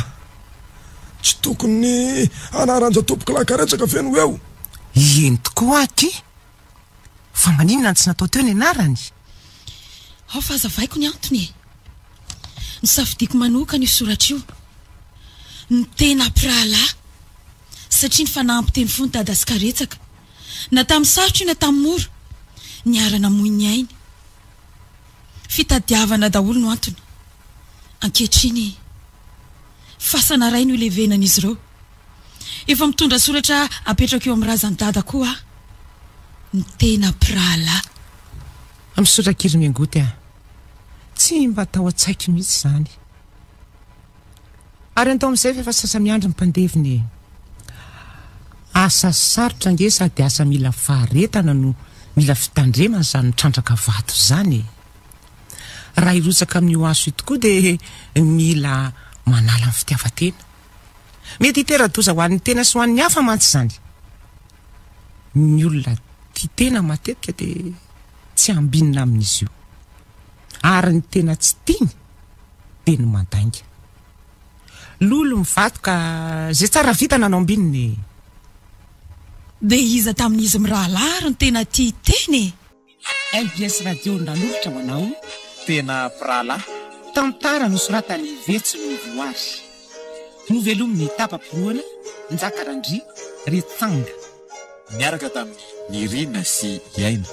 tsy tokony anaranja tompoko lakaretsaka feno eo iny tokoa aky fa maninona tsy natao teo ny anarany ao fa azavaiko ny antony ny safidiko manoka ny soratra io ny tena prala satria ny fanampy teny fony dada sy karetsaka na tamin'ny sarotra io na tamin'ny mora ny arana moiny ainy fitadiavana daholo no antony ankehitriny fasana ray ny olevenan'izy ireo efa mitondra soratra apetraka eo amin'ny razany dada koa ny tena prala amin'ny sotrakiry miangoty tsy mba tao an-tsaiky mihitsy zany ary antao amin'izay fa efa sasa miandry ny mpandeviny asa sarotra nge sady asa mila faharetana no mila fitandremana zany nitrandraka vato zany raha irotsaka amin'io aso io tokoa de mila manala ny fitiavatena mety hitera-doza ho an'ny tena sy ho an'ny hafa mantsy zany ny olona ty tena matetika de tsy ambinina amin'izy io ary ny tena tsy tiany de ny mandainga lolo mivato ka zay tsara vita nanao ambininy de iza tamin'izy mirahalary ny tena ty teny MBS radio nanolotra manao tena prala tantara nosoratany vetso ny voary novelomin'ny tapampinoana njakarandry retsanga niaraka tamin'ny Irina sy Iaina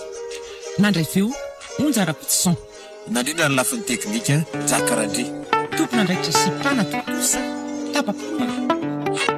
nandray feo onjara-pitson nandrindra ny lafin'ny teknika Njakarandry tompona ndraikitra sy mpana tokosa tapampinoana